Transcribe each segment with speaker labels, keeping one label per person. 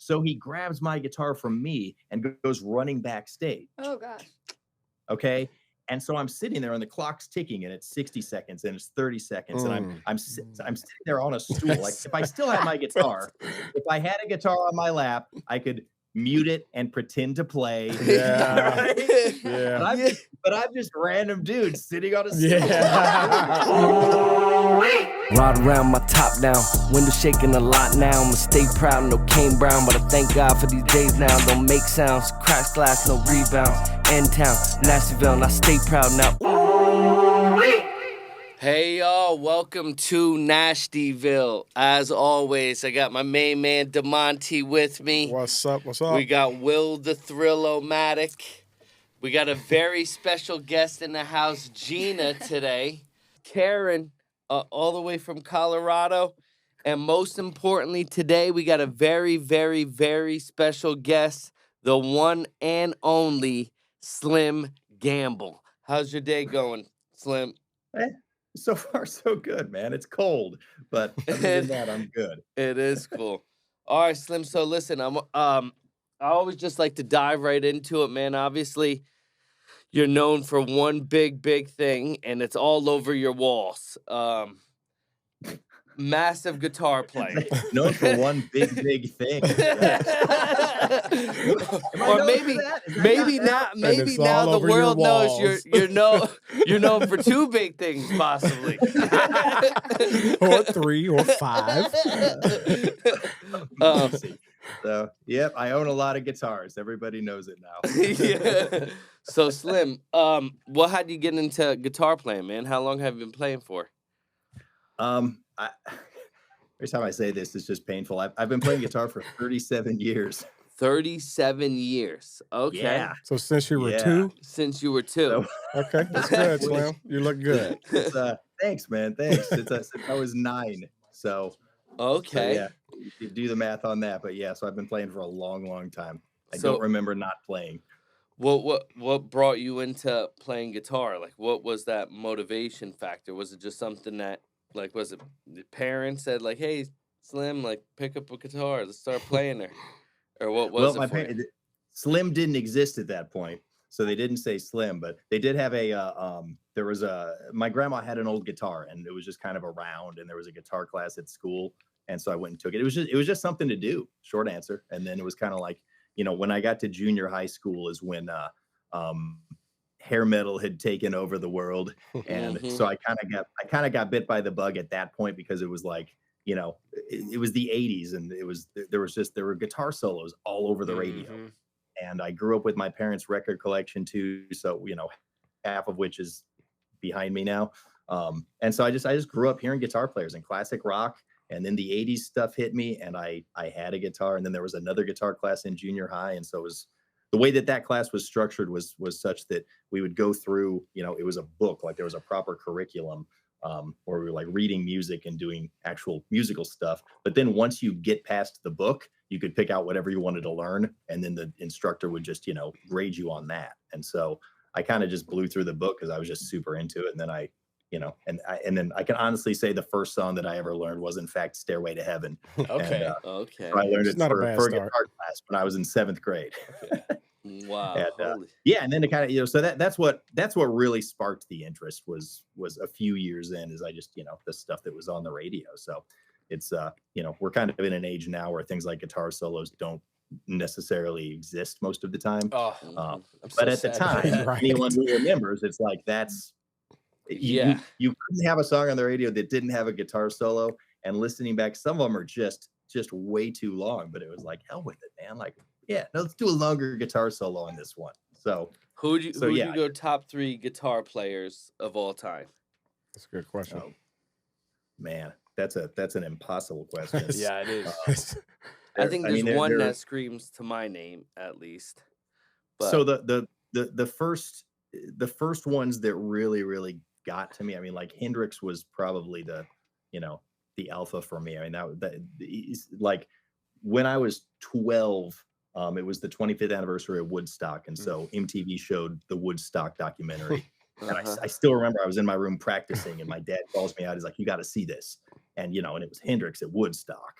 Speaker 1: So he grabs my guitar from me and goes running backstage.
Speaker 2: Oh gosh.
Speaker 1: Okay. And so I'm sitting there and the clock's ticking and it's 60 seconds and it's 30 seconds. And I'm sitting there on a stool. Like if I still had my guitar, if I had a guitar on my lap, I could mute it and pretend to play.
Speaker 3: Yeah.
Speaker 1: Right?
Speaker 3: Yeah.
Speaker 1: But I'm just random dude sitting on a stool.
Speaker 3: Yeah.
Speaker 4: Ride around my top down, window shaking a lot now. I'ma stay proud, no Kane Brown, but I thank God for these days now. Don't make sounds, crash glass, no rebounds. End town, Nashtyville, and I stay proud now. Hey y'all, welcome to Nashtyville. As always, I got my main man DeMonte with me.
Speaker 3: What's up? What's up?
Speaker 4: We got Will the Thrill-O-Matic. We got a very special guest in the house, Gina, today. Karen, all the way from Colorado. And most importantly, today we got a very, very, very special guest, the one and only Slim Gambill. How's your day going, Slim?
Speaker 1: So far, so good, man. It's cold, but other than that, I'm good.
Speaker 4: It is cool. All right, Slim. So listen, I always just like to dive right into it, man. Obviously, you're known for one big thing, and it's all over your walls. Massive guitar player.
Speaker 1: Known for one big thing.
Speaker 4: Or maybe now the world knows you're known for two big things, possibly.
Speaker 3: Or 3 or 5.
Speaker 1: So, yep, I own a lot of guitars. Everybody knows it now.
Speaker 4: Yeah. So, Slim, what had you get into guitar playing, man? How long have you been playing for?
Speaker 1: Every time I say this, it's just painful. I've been playing guitar for 37 years.
Speaker 4: 37 years. Okay.
Speaker 1: Yeah.
Speaker 3: So since you were 2?
Speaker 4: Since you were 2.
Speaker 3: Okay, that's good, Slim. You look good.
Speaker 1: Thanks, man. Thanks. Since I was 9. So.
Speaker 4: Okay.
Speaker 1: So, yeah. You do the math on that, but yeah. So I've been playing for a long time. I don't remember not playing.
Speaker 4: What brought you into playing guitar? Like, what was that motivation factor? Was it just something that, like, was it the parents said, like, hey, Slim, like, pick up a guitar, let's start playing her? Or what was it for you?
Speaker 1: Slim didn't exist at that point, so they didn't say Slim, but they did have my grandma had an old guitar, and it was just kind of around, and there was a guitar class at school, and so I went and took it. It was just something to do, short answer. And then it was kind of like, when I got to junior high school is when hair metal had taken over the world, and so I kind of got bit by the bug at that point, because it was like, it was the 80s, and there were guitar solos all over the radio, and I grew up with my parents' record collection too, so half of which is behind me now, and so I just grew up hearing guitar players and classic rock. And then the 80s stuff hit me, and I had a guitar, and then there was another guitar class in junior high, and so it was the way that class was structured was such that we would go through, it was a book, like there was a proper curriculum, where we were like reading music and doing actual musical stuff. But then once you get past the book, you could pick out whatever you wanted to learn, and then the instructor would just, grade you on that. And so I kind of just blew through the book because I was just super into it, and then and then I can honestly say the first song that I ever learned was in fact "Stairway to Heaven."
Speaker 4: Okay.
Speaker 1: And,
Speaker 4: Okay.
Speaker 1: So I learned
Speaker 3: It's
Speaker 1: it
Speaker 3: not
Speaker 1: for
Speaker 3: a
Speaker 1: a
Speaker 3: bad
Speaker 1: guitar class when I was in 7th grade.
Speaker 4: Okay. Wow.
Speaker 1: And, yeah, and then to kind of so that's what really sparked the interest was a few years in, is I just the stuff that was on the radio. So it's we're kind of in an age now where things like guitar solos don't necessarily exist most of the time. But at the time,
Speaker 3: Right.
Speaker 1: anyone who remembers, it's like that's. You couldn't have a song on the radio that didn't have a guitar solo, and listening back, some of them are just way too long, but it was like, hell with it, man. Like, yeah, let's do a longer guitar solo on this one. So
Speaker 4: who'd you go top 3 guitar players of all time?
Speaker 3: That's a good question.
Speaker 1: Oh, man, that's an impossible question.
Speaker 4: Yeah, it is. I think there's one that screams to my name, at least. But.
Speaker 1: So the first ones that really got to me, I mean, like Hendrix was probably the alpha for me. I mean, that like when I was 12, it was the 25th anniversary of Woodstock, and so MTV showed the Woodstock documentary. And I still remember I was in my room practicing, and my dad calls me out. He's like, "You got to see this," and and it was Hendrix at Woodstock,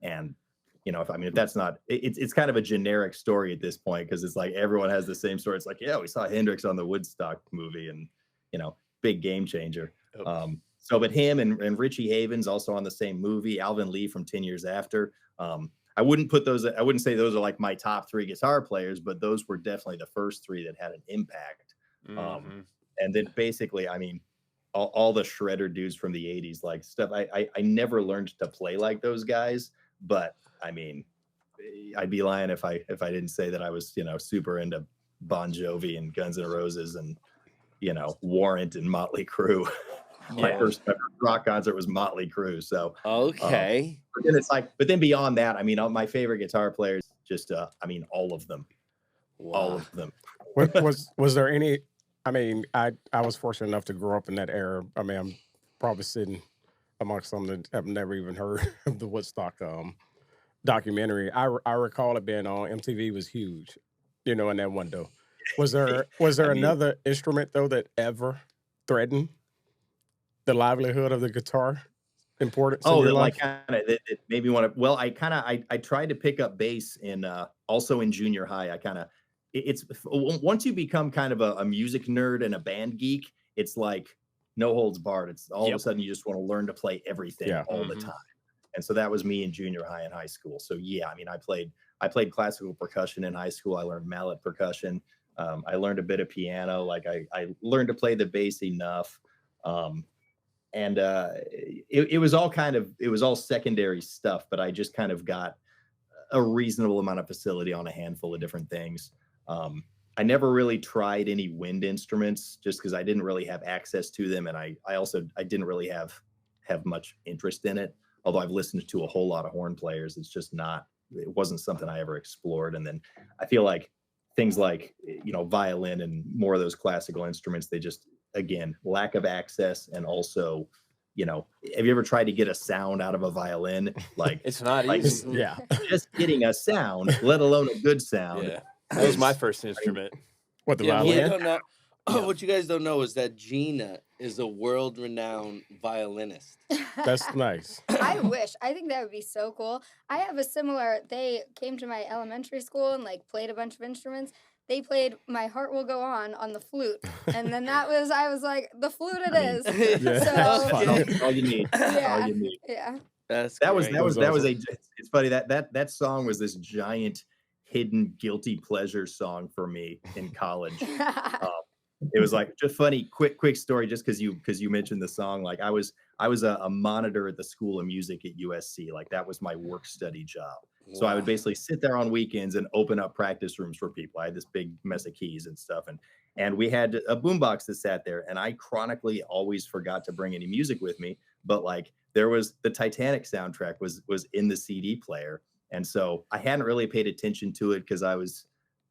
Speaker 1: and if that's not, it's kind of a generic story at this point, because it's like everyone has the same story. It's like, yeah, we saw Hendrix on the Woodstock movie, and big game changer. But him and Richie Havens also on the same movie. Alvin Lee from 10 Years After. I wouldn't say those are like my top 3 guitar players, but those were definitely the first 3 that had an impact. And then basically, all the shredder dudes from the 80s, like stuff. I never learned to play like those guys, but I'd be lying if I didn't say that I was, super into Bon Jovi and Guns N' Roses and, Warrant and Motley Crue. My first rock concert was Motley Crue. So
Speaker 4: okay.
Speaker 1: But then beyond that, my favorite guitar players, just all of them.
Speaker 4: Wow.
Speaker 1: All of them.
Speaker 3: Was there any? I was fortunate enough to grow up in that era. I'm probably sitting amongst some that have never even heard of the Woodstock documentary. I recall it being on MTV, was huge, in that window. Was there another instrument though that ever threatened the livelihood of the guitar importance?
Speaker 1: Oh,
Speaker 3: in your
Speaker 1: that
Speaker 3: life?
Speaker 1: kind of it made me want to. Well, I tried to pick up bass also in junior high. It's once you become kind of a music nerd and a band geek, it's like no holds barred. It's all of a sudden you just want to learn to play everything all the time. And so that was me in junior high and high school. So yeah, I played classical percussion in high school. I learned mallet percussion. I learned a bit of piano. Like I learned to play the bass enough. It was all secondary stuff, but I just kind of got a reasonable amount of facility on a handful of different things. I never really tried any wind instruments just because I didn't really have access to them. And I didn't really have much interest in it. Although I've listened to a whole lot of horn players, it wasn't something I ever explored. And then I feel like things like, violin and more of those classical instruments, they just, again, lack of access. And also, have you ever tried to get a sound out of a violin? Like
Speaker 2: it's not easy.
Speaker 3: Yeah.
Speaker 1: Just getting a sound, let alone a good sound.
Speaker 2: Yeah. That was my first instrument.
Speaker 3: What, the
Speaker 4: Yeah,
Speaker 3: violin?
Speaker 4: you don't know. What you guys don't know is that Gina is a world-renowned violinist.
Speaker 3: That's nice.
Speaker 5: I wish. I think that would be so cool. I have a similar. They came to my elementary school and played a bunch of instruments. They played "My Heart Will Go On" the flute, and then I was like, the flute it is.
Speaker 3: Yeah.
Speaker 5: So
Speaker 1: That's all you need. That's
Speaker 5: yeah,
Speaker 1: all you need.
Speaker 5: yeah.
Speaker 4: That's
Speaker 1: That was
Speaker 4: great.
Speaker 1: it's funny that song was this giant hidden guilty pleasure song for me in college. It was like just funny, quick story, just because you mentioned the song. Like I was a monitor at the School of Music at USC. Like that was my work study job. So I would basically sit there on weekends and open up practice rooms for people. I had this big mess of keys and stuff, and we had a boombox that sat there, and I chronically always forgot to bring any music with me. But there was the Titanic soundtrack was in the CD player, and so I hadn't really paid attention to it because I was,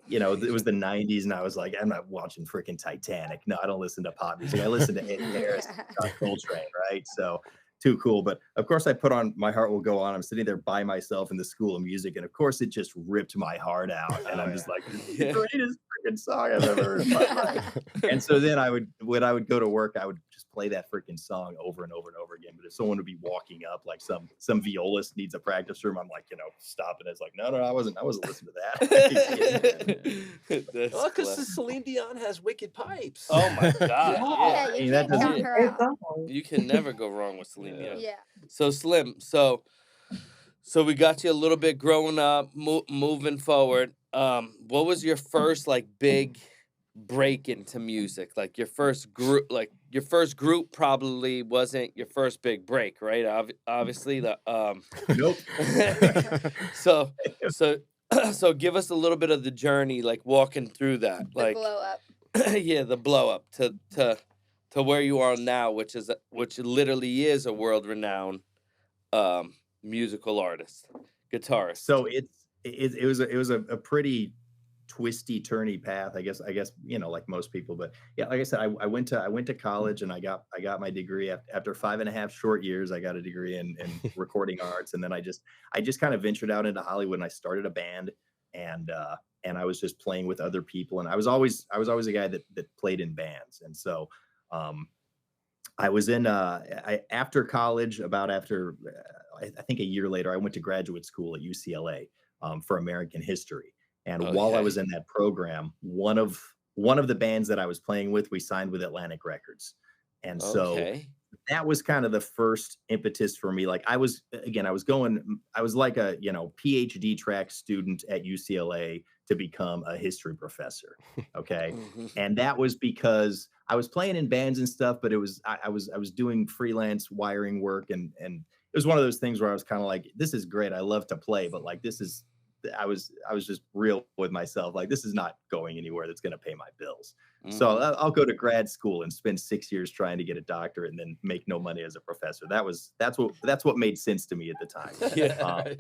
Speaker 1: it was the 90s, and I was like, I'm not watching freaking Titanic. No, I don't listen to pop music. I listen to Eddie Harris, John Coltrane, right? So too cool. But of course, I put on "My Heart Will Go On." I'm sitting there by myself in the School of Music, and of course, it just ripped my heart out. And I'm just like, this is the greatest freaking song I've ever heard in my life. And so then when I would go to work, I would just play that freaking song over and over and over again. But if someone would be walking up, like some violist needs a practice room, I'm like, stopping. It's like, no, I wasn't listening to that.
Speaker 2: Well, because Celine Dion has wicked pipes.
Speaker 4: Oh my God!
Speaker 5: Yeah, you can't count her out.
Speaker 4: You can never go wrong with Celine Dion.
Speaker 5: Yeah.
Speaker 4: So Slim, so we got you a little bit growing up, moving forward. What was your first big break into music? Like your first group, probably wasn't your first big break, right? Obviously the
Speaker 1: Nope.
Speaker 4: So give us a little bit of the journey, walking through that,
Speaker 5: The blow up.
Speaker 4: yeah, the blow up to where you are now, which literally is a world-renowned musical artist, guitarist.
Speaker 1: So it was a pretty twisty, turny path, I guess, like most people. But yeah, like I said, I went to college, and I got my degree after 5.5 short years. I got a degree in recording arts, and then I just kind of ventured out into Hollywood, and I started a band, and I was just playing with other people, and I was always a guy that played in bands. And so I was in after college, about after I think a year later, I went to graduate school at UCLA for American history. And while I
Speaker 4: Okay.
Speaker 1: was in that program, one of the bands that I was playing with, we signed with Atlantic Records. And so
Speaker 4: Okay.
Speaker 1: that was kind of the first impetus for me. Like I was like a, PhD track student at UCLA to become a history professor. Okay.
Speaker 4: Mhm.
Speaker 1: And that was because I was playing in bands and stuff, but I was doing freelance wiring work, and it was one of those things where I was kind of like, this is great. I love to play, but like I was just real with myself. Like, this is not going anywhere that's going to pay my bills. So
Speaker 4: Mhm.
Speaker 1: I'll go to grad school and spend 6 years trying to get a doctorate and then make no money as a professor. That's what made sense to me at the time.
Speaker 4: Yeah.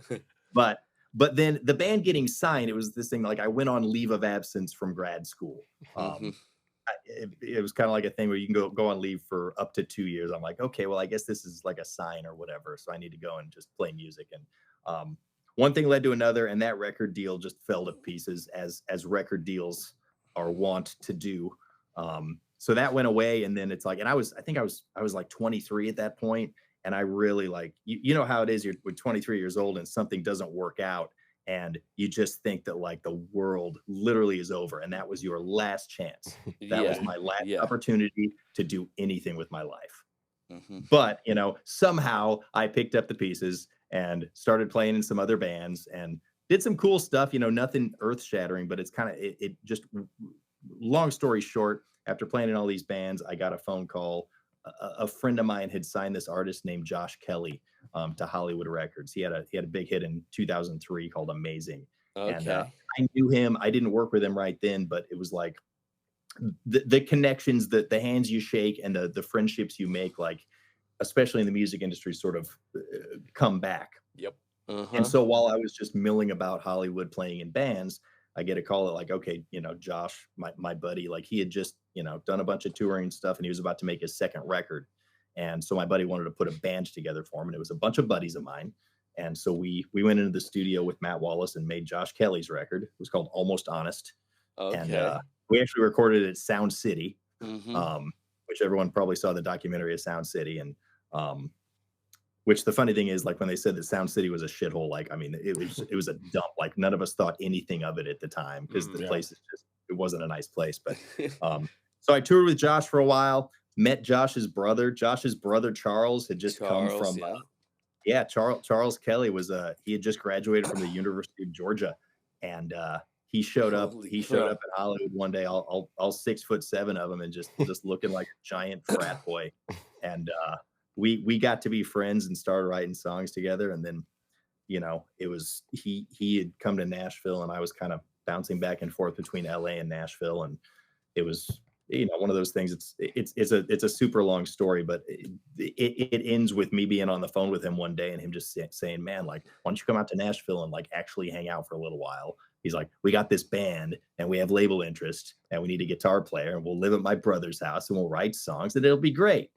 Speaker 1: But then the band getting signed, it was this thing, like I went on leave of absence from grad school.
Speaker 4: Mhm.
Speaker 1: It was kind of like a thing where you can go on leave for up to 2 years. I'm like, okay, well, I guess this is like a sign or whatever. So I need to go and just play music. And one thing led to another, and that record deal just fell to pieces, as record deals are wont to do. So that went away, and then it's like, and I think I was like 23 at that point, and I really, like, you know how it is, you're 23 years old and something doesn't work out, and you just think that like the world literally is over, and that was your last chance. That was
Speaker 4: Yeah.
Speaker 1: my last
Speaker 4: Yeah.
Speaker 1: opportunity to do anything with my life.
Speaker 4: Mhm.
Speaker 1: But somehow I picked up the pieces and started playing in some other bands and did some cool stuff, nothing earth shattering, but it's kind of, it just, long story short, after playing in all these bands, I got a phone call. A friend of mine had signed this artist named Josh Kelly to Hollywood Records. He had a big hit in 2003 called Amazing. And
Speaker 4: Okay.
Speaker 1: I knew him. I didn't work with him right then, but it was like the connections, the hands you shake, and the friendships you make, like, especially in the music industry, sort of come back.
Speaker 2: Yep.
Speaker 4: Uh-huh.
Speaker 1: And so while I was just milling about Hollywood playing in bands, I get a call at like, okay, Josh, my buddy, like he had just, done a bunch of touring and stuff, and he was about to make his second record. And so my buddy wanted to put a band together for him, and it was a bunch of buddies of mine. And so we went into the studio with Matt Wallace and made Josh Kelly's record. It was called Almost Honest. And
Speaker 4: Okay.
Speaker 1: we actually recorded it at Sound City,
Speaker 4: Mhm.
Speaker 1: which everyone probably saw the documentary of Sound City. And which the funny thing is, like, when they said that Sound City was a shithole, like, I mean, it was a dump. Like, none of us thought anything of it at the time, because the
Speaker 3: Yeah.
Speaker 1: place is just, it wasn't a nice place. But so I toured with Josh for a while, met Josh's brother. Josh's brother Charles had just come
Speaker 4: Charles,
Speaker 1: from
Speaker 4: yeah.
Speaker 1: Charles Kelly was he had just graduated from the University of Georgia, and he showed up
Speaker 4: Holy
Speaker 1: in
Speaker 4: crap.
Speaker 1: Hollywood one day, all 6'7" of him, and just looking like a giant frat boy. And we got to be friends and started writing songs together. And then it was he had come to Nashville, and I was kind of bouncing back and forth between LA and Nashville, and it was one of those things. It's a super long story, but it ends with me being on the phone with him one day and him just saying, man, like, why don't you come out to Nashville and like actually hang out for a little while? He's like, we got this band and we have label interest and we need a guitar player, and we'll live at my brother's house and we'll write songs and it'll be great.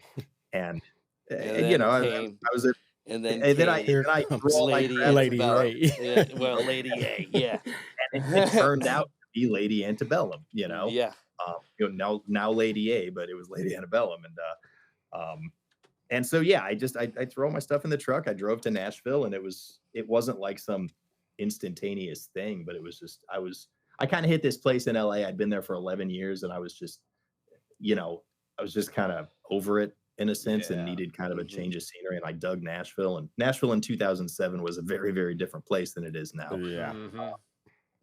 Speaker 1: And
Speaker 4: then
Speaker 1: I
Speaker 4: came-
Speaker 1: was a
Speaker 4: And then
Speaker 1: and then
Speaker 4: came
Speaker 1: I
Speaker 3: comes
Speaker 1: threw all my
Speaker 4: Lady
Speaker 1: crap
Speaker 3: Lady
Speaker 4: Antebellum.
Speaker 3: A.
Speaker 4: Yeah, well, Lady A, yeah.
Speaker 1: and it turned out to be Lady Antebellum,
Speaker 4: Yeah.
Speaker 1: now Lady A, but it was Lady Antebellum. And so yeah, I throw my stuff in the truck. I drove to Nashville, and it wasn't like some instantaneous thing, but it was just I kind of hit this place in LA. I'd been there for 11 years, and I was just kind of over it in a sense, and
Speaker 2: Yeah.
Speaker 1: needed kind of a
Speaker 4: Mhm.
Speaker 1: change of scenery. And I dug Nashville, and Nashville in 2007 was a very, very different place than it is now.
Speaker 3: Yeah.
Speaker 2: Mhm.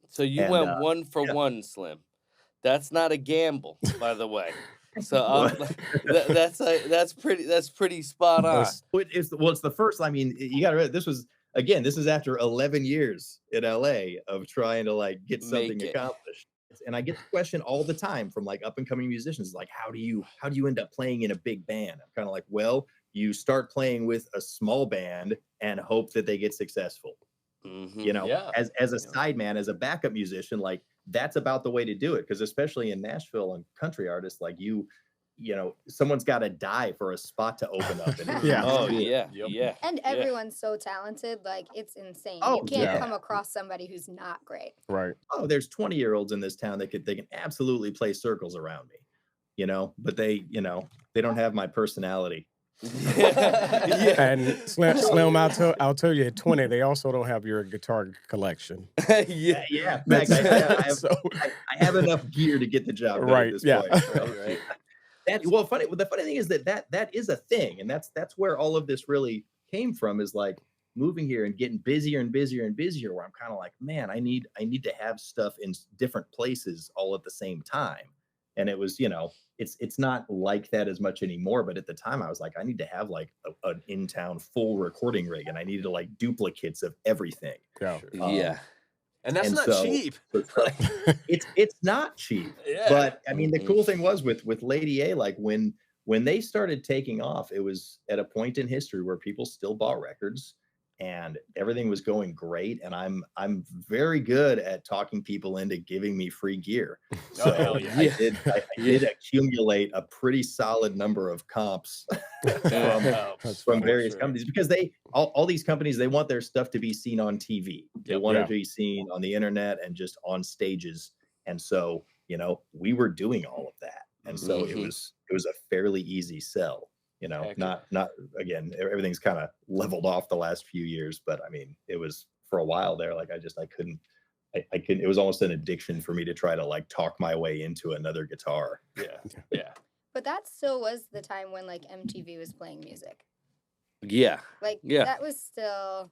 Speaker 4: So you
Speaker 1: And,
Speaker 4: went 1 for
Speaker 1: yeah.
Speaker 4: 1, Slim. That's not a gamble, by the way. So
Speaker 1: What?
Speaker 4: that's pretty spot on.
Speaker 3: That's-
Speaker 1: It's the first. I mean, you got to. This is after 11 years in LA of trying to like get something
Speaker 4: Make it.
Speaker 1: accomplished. And I get the question all the time from like up and coming musicians, like, how do you end up playing in a big band? I'm kind of like, well, you start playing with a small band and hope that they get successful.
Speaker 4: Mhm.
Speaker 2: Yeah.
Speaker 1: As a sideman, as a backup musician, like, that's about the way to do it. Because especially in Nashville and country artists, like someone's got to die for a spot to open up. And
Speaker 3: Yeah.
Speaker 4: Oh yeah,
Speaker 2: Yep.
Speaker 4: yeah.
Speaker 5: And
Speaker 4: yeah.
Speaker 5: everyone's so talented, like it's insane.
Speaker 1: Oh,
Speaker 5: You can't
Speaker 3: yeah.
Speaker 5: come across somebody who's not great.
Speaker 3: Right.
Speaker 1: oh, there's 20-year-olds in this town that they can absolutely play circles around me, but they don't have my personality.
Speaker 4: Yeah.
Speaker 3: And Slim, I'll tell you, at 20, they also don't have your guitar collection.
Speaker 4: Yeah.
Speaker 1: Yeah. In fact,
Speaker 3: So,
Speaker 1: I have enough gear to get the job done
Speaker 3: Right,
Speaker 1: at this
Speaker 3: yeah.
Speaker 1: point.
Speaker 2: Right.
Speaker 1: Well, funny. The funny thing is that is a thing, and that's where all of this really came from. Is like moving here and getting busier and busier and busier. Where I'm kind of like, man, I need to have stuff in different places all at the same time. And it was, it's not like that as much anymore. But at the time, I was like, I need to have like an in-town full recording rig, and I needed like duplicates of everything.
Speaker 3: yeah.
Speaker 4: Yeah.
Speaker 2: And that's
Speaker 1: And
Speaker 2: not
Speaker 1: so-
Speaker 2: cheap.
Speaker 1: It's not cheap.
Speaker 2: Yeah.
Speaker 1: But I mean, the
Speaker 4: Mhm.
Speaker 1: cool thing was with Lady A, like when they started taking off, it was at a point in history where people still bought records and everything was going great. And I'm very good at talking people into giving me free gear. So
Speaker 2: hell yeah.
Speaker 1: I did accumulate a pretty solid number of comps
Speaker 3: That's
Speaker 1: from
Speaker 3: funny.
Speaker 1: various
Speaker 2: Sure.
Speaker 1: companies, because all these companies, they want their stuff to be seen on TV. They want
Speaker 3: Yeah.
Speaker 1: it to be seen on the internet and just on stages. And so, we were doing all of that. And so
Speaker 4: Mhm.
Speaker 1: it was a fairly easy sell,
Speaker 2: Heck yeah.
Speaker 1: not again, everything's kind of leveled off the last few years, but I mean, it was for a while there. Like I couldn't, it was almost an addiction for me to try to like talk my way into another guitar.
Speaker 2: Yeah. Yeah.
Speaker 5: But that still was the time when like MTV was playing music.
Speaker 4: Yeah.
Speaker 5: Like
Speaker 4: Yeah.
Speaker 5: that was still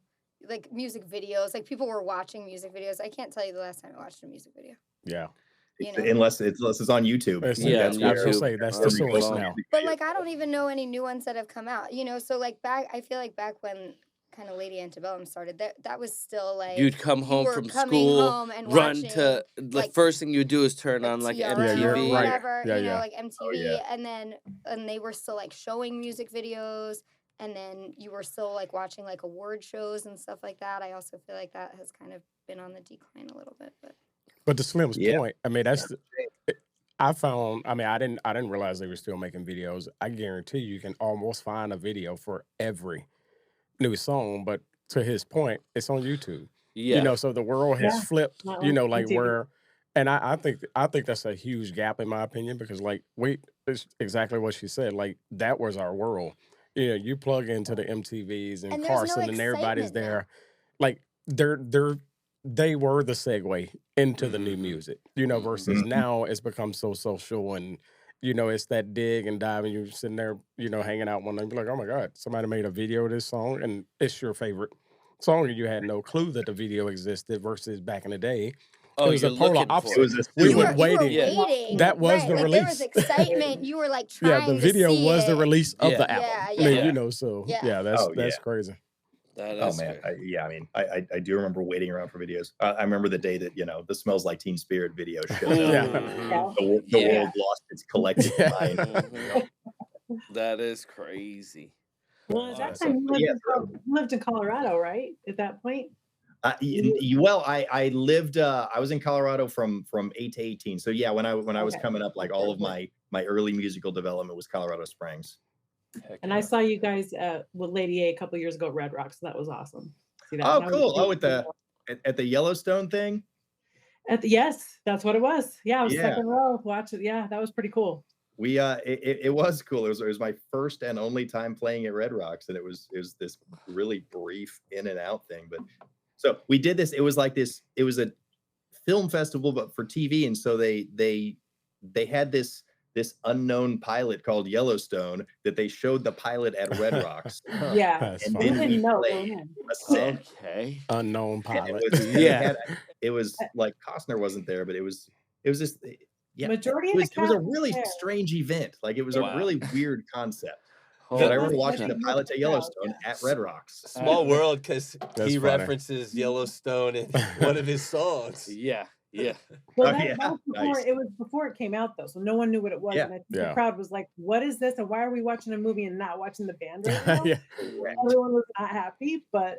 Speaker 5: like music videos. Like people were watching music videos. I can't tell you the last time I watched a music video.
Speaker 3: Yeah.
Speaker 5: You know?
Speaker 1: Unless it's on YouTube.
Speaker 3: That's-
Speaker 4: Yeah,
Speaker 1: That's
Speaker 4: on
Speaker 3: I was
Speaker 1: where-
Speaker 3: gonna
Speaker 4: YouTube.
Speaker 3: say that's
Speaker 4: Or
Speaker 3: the
Speaker 4: every
Speaker 3: source
Speaker 4: phone.
Speaker 3: now.
Speaker 5: But like I don't even know any new ones that have come out. So like I feel like back when kind of Lady Antebellum started, that was still like
Speaker 4: You'd come
Speaker 5: you
Speaker 4: home
Speaker 5: were
Speaker 4: from
Speaker 5: coming
Speaker 4: school,
Speaker 5: home and
Speaker 4: run
Speaker 5: watching,
Speaker 4: to the
Speaker 5: like,
Speaker 4: first thing you do is turn
Speaker 5: like
Speaker 4: on like
Speaker 5: TRL
Speaker 3: Yeah, you're
Speaker 5: or
Speaker 4: MTV.
Speaker 3: right.
Speaker 5: whatever,
Speaker 3: Yeah, yeah.
Speaker 5: like MTV,
Speaker 1: yeah.
Speaker 5: and they were still like showing music videos, and then you were still like watching like award shows and stuff like that. I also feel like that has kind of been on the decline a little bit,
Speaker 3: But to Slim's
Speaker 1: Yeah.
Speaker 3: point, I mean, I found. I mean, I didn't realize they were still making videos. I guarantee you can almost find a video for every new song. But to his point, it's on YouTube.
Speaker 4: Yeah.
Speaker 3: So the world has
Speaker 6: Yeah.
Speaker 3: flipped.
Speaker 6: Not
Speaker 3: Like
Speaker 6: like MTV.
Speaker 3: where, and I think that's a huge gap in my opinion, because like it's exactly what she said. Like that was our world. You plug into the MTVs and
Speaker 5: And there's no
Speaker 3: Carson, and everybody's
Speaker 5: excitement now.
Speaker 3: there. Like they were the segue into the new music. Versus
Speaker 1: Mhm.
Speaker 3: now it's become so social, and it's that dig and dive, and you're sitting there, hanging out one night, be like, oh my God, somebody made a video of this song, and it's your favorite song, and you had no clue that the video existed. Versus back in the day,
Speaker 4: Oh,
Speaker 3: it was
Speaker 4: you're
Speaker 3: a polar
Speaker 4: looking for
Speaker 3: opposite.
Speaker 1: It was a
Speaker 3: We
Speaker 5: you
Speaker 3: were
Speaker 1: super-
Speaker 5: were
Speaker 3: waiting.
Speaker 4: Yeah.
Speaker 5: waiting.
Speaker 3: That was
Speaker 5: right,
Speaker 3: the
Speaker 5: like,
Speaker 3: release.
Speaker 5: There was excitement. You were like trying
Speaker 3: Yeah, the video
Speaker 5: to see
Speaker 3: was the
Speaker 5: it.
Speaker 3: release of
Speaker 4: Yeah.
Speaker 3: the album.
Speaker 5: Yeah,
Speaker 3: I mean,
Speaker 4: yeah.
Speaker 3: so
Speaker 5: Yeah.
Speaker 3: yeah, that's
Speaker 1: Oh, yeah.
Speaker 3: crazy.
Speaker 4: That
Speaker 1: Oh
Speaker 4: is
Speaker 1: man,
Speaker 4: fair.
Speaker 1: I mean, I do remember waiting around for videos. I remember the day that the Smells Like Teen Spirit video showed
Speaker 3: Yeah.
Speaker 1: up.
Speaker 4: Mhm.
Speaker 1: The
Speaker 4: Yeah.
Speaker 1: world lost its collective
Speaker 3: Yeah.
Speaker 1: mind.
Speaker 4: Mhm. That is crazy.
Speaker 6: Well, at that
Speaker 1: So,
Speaker 6: time,
Speaker 1: yeah,
Speaker 6: you lived in Colorado, right? At that point?
Speaker 1: Well, I lived. I was in Colorado from 8 to 18. So yeah, when I was
Speaker 6: Okay.
Speaker 1: coming up, like all of my early musical development was Colorado Springs.
Speaker 2: Heck
Speaker 6: And
Speaker 2: yeah.
Speaker 6: I saw you guys with Lady A a couple years ago at Red Rock, so that was awesome. See that?
Speaker 1: Oh,
Speaker 6: And I was
Speaker 1: cool. Oh,
Speaker 6: thinking-
Speaker 1: at the Yellowstone thing.
Speaker 6: yes, that's what it was. Yeah, I was
Speaker 1: Yeah.
Speaker 6: second row. Watch it. Yeah, that was pretty cool.
Speaker 1: We it was cool. It was my first and only time playing at Red Rocks, and it was this really brief in and out thing. But so we did this. It was like this. It was a film festival, but for TV, and so they had this unknown pilot called Yellowstone that they showed the pilot at Red Rocks.
Speaker 6: Yeah,
Speaker 3: That's
Speaker 1: And
Speaker 6: we
Speaker 3: funny.
Speaker 1: then
Speaker 6: didn't know
Speaker 1: played
Speaker 6: going in.
Speaker 1: a set.
Speaker 4: Okay.
Speaker 3: Unknown
Speaker 1: And
Speaker 3: pilot.
Speaker 4: Yeah.
Speaker 1: it was like Costner wasn't there, but it was just yeah.
Speaker 6: Majority
Speaker 1: It
Speaker 6: of
Speaker 1: was,
Speaker 6: the
Speaker 1: it was a
Speaker 6: cast was
Speaker 1: really
Speaker 6: there.
Speaker 1: strange event. Like it was
Speaker 2: Wow.
Speaker 1: a really weird concept.
Speaker 4: Oh,
Speaker 1: But I
Speaker 6: It
Speaker 1: remember
Speaker 6: was
Speaker 1: watching the
Speaker 6: like a
Speaker 1: pilot to
Speaker 6: crowd,
Speaker 1: Yellowstone
Speaker 6: yeah.
Speaker 1: at Red Rocks.
Speaker 2: Small world, because
Speaker 3: That's
Speaker 2: he
Speaker 3: funny.
Speaker 2: references Yellowstone in one of his songs.
Speaker 4: Yeah. Yeah.
Speaker 6: Well,
Speaker 1: Oh,
Speaker 6: that,
Speaker 1: yeah,
Speaker 6: that was before,
Speaker 1: nice.
Speaker 6: it was before it came out though, so no one knew what it was.
Speaker 1: Yeah.
Speaker 6: And I think
Speaker 3: Yeah.
Speaker 6: the crowd was like, "What is this? And why are we watching a movie and not watching the band right now?"
Speaker 3: Yeah.
Speaker 1: Correct.
Speaker 6: Everyone was not happy, but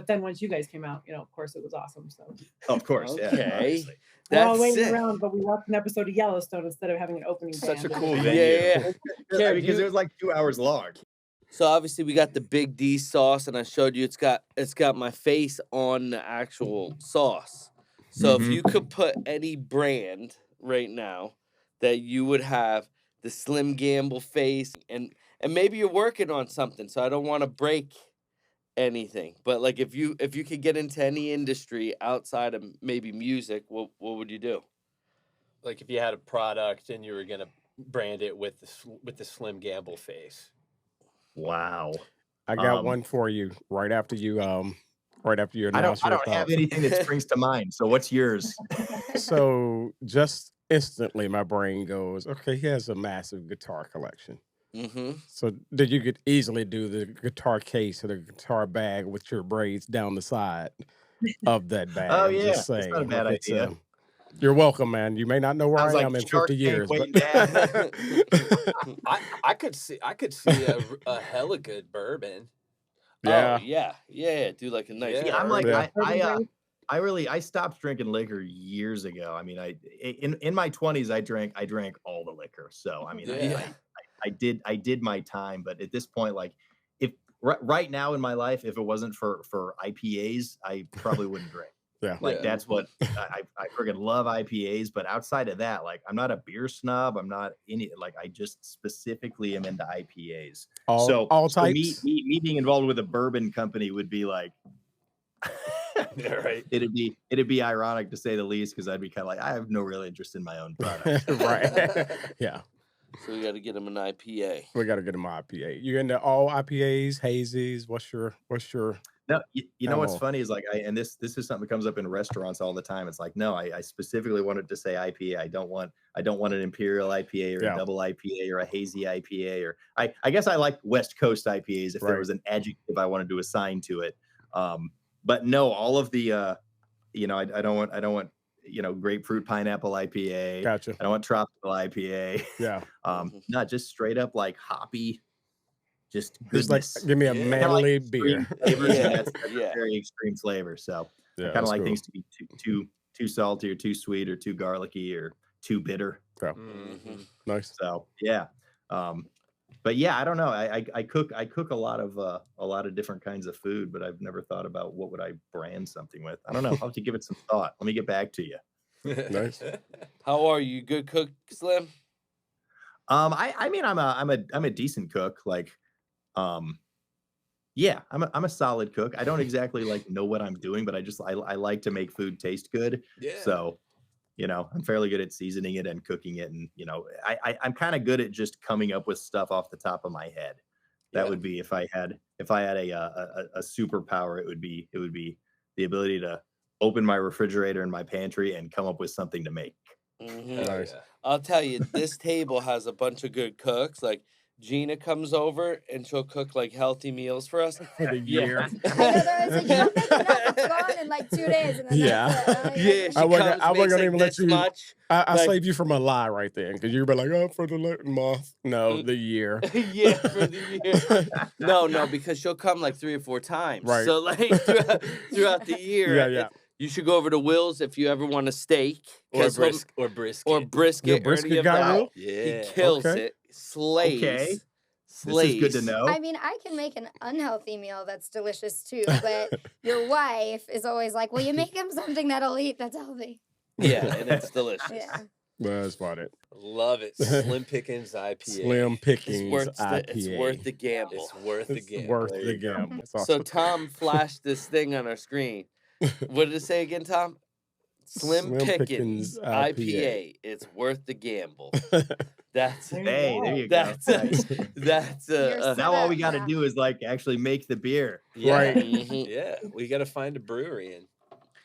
Speaker 6: then once you guys came out, of course it was awesome. So
Speaker 1: Of course, yeah.
Speaker 4: Okay.
Speaker 1: obviously.
Speaker 6: we're all
Speaker 4: That's
Speaker 6: waiting
Speaker 4: it.
Speaker 6: around, but we watched an episode of Yellowstone instead of having an opening.
Speaker 2: Such a
Speaker 6: band.
Speaker 2: cool
Speaker 4: Yeah.
Speaker 2: venue.
Speaker 4: Yeah. Yeah.
Speaker 1: Because it was like 2 hours long.
Speaker 4: So obviously we got the Big D sauce, and I showed you it's got my face on the actual sauce. So if
Speaker 1: Mhm.
Speaker 4: you could put any brand right now that you would have the Slim Gamble face, and and maybe you're working on something, so I don't want to break anything. But like if you could get into any industry outside of maybe music, what would you do?
Speaker 2: Like if you had a product and you were gonna brand it with the Slim Gambill face.
Speaker 1: Wow.
Speaker 3: I got
Speaker 1: Um,
Speaker 3: one for you right after you
Speaker 1: I
Speaker 3: announce
Speaker 1: don't
Speaker 3: your
Speaker 1: have
Speaker 3: thoughts.
Speaker 1: anything that springs to mind. So what's yours?
Speaker 3: So just instantly my brain goes, okay, he has a massive guitar collection.
Speaker 4: Mm-hmm.
Speaker 3: So that you could easily do the guitar case or the guitar bag with your braids down the side of that bag.
Speaker 1: Oh
Speaker 3: I'm
Speaker 1: yeah,
Speaker 3: just
Speaker 1: that's
Speaker 3: saying.
Speaker 1: not a bad
Speaker 3: if it's,
Speaker 1: idea.
Speaker 3: You're welcome, man. You may not know where
Speaker 1: Sounds
Speaker 3: I
Speaker 1: like
Speaker 3: am in
Speaker 1: Shark
Speaker 3: 50
Speaker 1: Tank
Speaker 3: years,
Speaker 1: weighing
Speaker 3: but
Speaker 2: I could see a hella good bourbon.
Speaker 3: yeah.
Speaker 4: Oh yeah. Do like a nice.
Speaker 2: Yeah.
Speaker 1: Yeah, I'm like
Speaker 3: Yeah.
Speaker 1: I stopped drinking liquor years ago. I mean, in my 20s I drank all the liquor. So I mean,
Speaker 2: Yeah.
Speaker 1: I did my time, but at this point, like if right now in my life, if it wasn't for IPAs, I probably wouldn't drink.
Speaker 3: Yeah.
Speaker 1: Like
Speaker 2: Yeah.
Speaker 1: that's what I freaking love IPAs, but outside of that, like I'm not a beer snob. I'm not any like I just specifically am into IPAs.
Speaker 3: All
Speaker 1: So
Speaker 3: types.
Speaker 1: me being involved with a bourbon company would be like
Speaker 2: Yeah, right.
Speaker 1: it'd be ironic to say the least, because I'd be kind of like I have no real interest in my own product.
Speaker 3: Right. Yeah.
Speaker 4: So we got to get him an IPA.
Speaker 3: We got to get him an IPA. You into all IPAs, hazies? What's your
Speaker 1: No, you know what's
Speaker 3: Ammo.
Speaker 1: funny is like and this is something that comes up in restaurants all the time. It's like, no, I specifically wanted to say IPA. I don't want an imperial IPA or
Speaker 3: Yeah.
Speaker 1: a double IPA or a hazy IPA, or I guess I like West Coast IPAs if there
Speaker 3: Right.
Speaker 1: was an adjective I wanted to assign to it. But no, all of the I don't want grapefruit pineapple IPA.
Speaker 3: Gotcha.
Speaker 1: I don't want tropical IPA.
Speaker 3: Yeah.
Speaker 1: Not just straight up like hoppy, just
Speaker 3: Just like
Speaker 1: goodness.
Speaker 3: give me a
Speaker 2: Yeah.
Speaker 1: Kinda like
Speaker 3: manly
Speaker 1: extreme
Speaker 3: beer.
Speaker 1: flavors,
Speaker 4: Yeah,
Speaker 1: and that's a
Speaker 4: yeah.
Speaker 1: very extreme flavor. So
Speaker 3: Yeah,
Speaker 1: I kind
Speaker 3: that's
Speaker 1: of like
Speaker 3: cool.
Speaker 1: things to be too salty or too sweet or too garlicky or too bitter.
Speaker 3: Yeah.
Speaker 2: Mhm.
Speaker 3: Nice.
Speaker 1: So yeah, but yeah, I don't know. I cook a lot of different kinds of food, but I've never thought about what would I brand something with. I don't know. I'll have to give it some thought. Let me get back to you.
Speaker 3: Nice.
Speaker 4: How are you? Good cook, Slim?
Speaker 1: I mean I'm a decent cook. Like, yeah, I'm a solid cook. I don't exactly like know what I'm doing, but I like to make food taste good.
Speaker 2: Yeah.
Speaker 1: So, I'm fairly good at seasoning it and cooking it, and I'm kind of good at just coming up with stuff off the top of my head. That
Speaker 2: Yeah.
Speaker 1: would be if I had a superpower, it would be the ability to open my refrigerator in my pantry and come up with something to make.
Speaker 4: Mhm.
Speaker 2: Hell
Speaker 3: Nice.
Speaker 2: yeah.
Speaker 4: I'll tell you, this table has a bunch of good cooks. Like Gina comes over and she'll cook like healthy meals for us.
Speaker 3: For the year.
Speaker 5: I know they're always like, you don't make enough, it's gone in like 2 days. And then
Speaker 3: Yeah.
Speaker 5: that's it. I'm like,
Speaker 4: Yeah, she
Speaker 3: I wasn't-
Speaker 4: comes,
Speaker 3: I wasn't
Speaker 4: makes,
Speaker 3: gonna
Speaker 4: like,
Speaker 3: even let
Speaker 4: this
Speaker 3: you-
Speaker 4: much.
Speaker 3: I
Speaker 4: Like-
Speaker 3: saved you from a lie right then, because you'd be like, oh, for the month. No, the year.
Speaker 4: Yeah, for the year. No, because she'll come like 3 or 4 times.
Speaker 3: Right.
Speaker 4: So like throughout the year,
Speaker 3: Yeah, yeah.
Speaker 4: you should go over to Will's if you ever want a steak.
Speaker 2: Or
Speaker 4: 'cause
Speaker 2: brisket.
Speaker 4: or
Speaker 3: Your
Speaker 4: brisket or any
Speaker 3: brisket
Speaker 4: of
Speaker 3: guy
Speaker 4: that.
Speaker 3: will?
Speaker 2: Yeah.
Speaker 4: He kills
Speaker 3: Okay.
Speaker 4: it. Slays.
Speaker 1: Okay.
Speaker 4: Slays.
Speaker 1: This is good to know.
Speaker 5: I mean, I can make an unhealthy meal that's delicious too, but your wife is always like, well, you make him something that'll eat that's healthy.
Speaker 4: Yeah, and it's delicious.
Speaker 5: Yeah.
Speaker 3: That's about it.
Speaker 2: Love it. Slim Pickings IPA.
Speaker 3: Slim Pickings
Speaker 4: It's
Speaker 3: IPA.
Speaker 4: worth the gamble.
Speaker 2: It's worth the
Speaker 3: It's
Speaker 2: game.
Speaker 3: worth
Speaker 2: There
Speaker 3: the
Speaker 2: you go.
Speaker 3: gamble. It's
Speaker 4: So
Speaker 3: awesome.
Speaker 4: Tom flashed this thing on our screen. What did it say again, Tom? Slim
Speaker 3: Slim
Speaker 4: Pickings
Speaker 3: Pickings
Speaker 4: IPA. It's worth the gamble. That's
Speaker 6: There you
Speaker 1: Hey,
Speaker 6: go.
Speaker 1: there you go.
Speaker 4: that's
Speaker 1: Nice.
Speaker 4: that's
Speaker 5: You're
Speaker 1: Now all we
Speaker 5: Yeah.
Speaker 1: got to do is like actually make the beer.
Speaker 2: Yeah.
Speaker 3: Right.
Speaker 4: Mhm.
Speaker 2: Yeah. We got to find a brewery and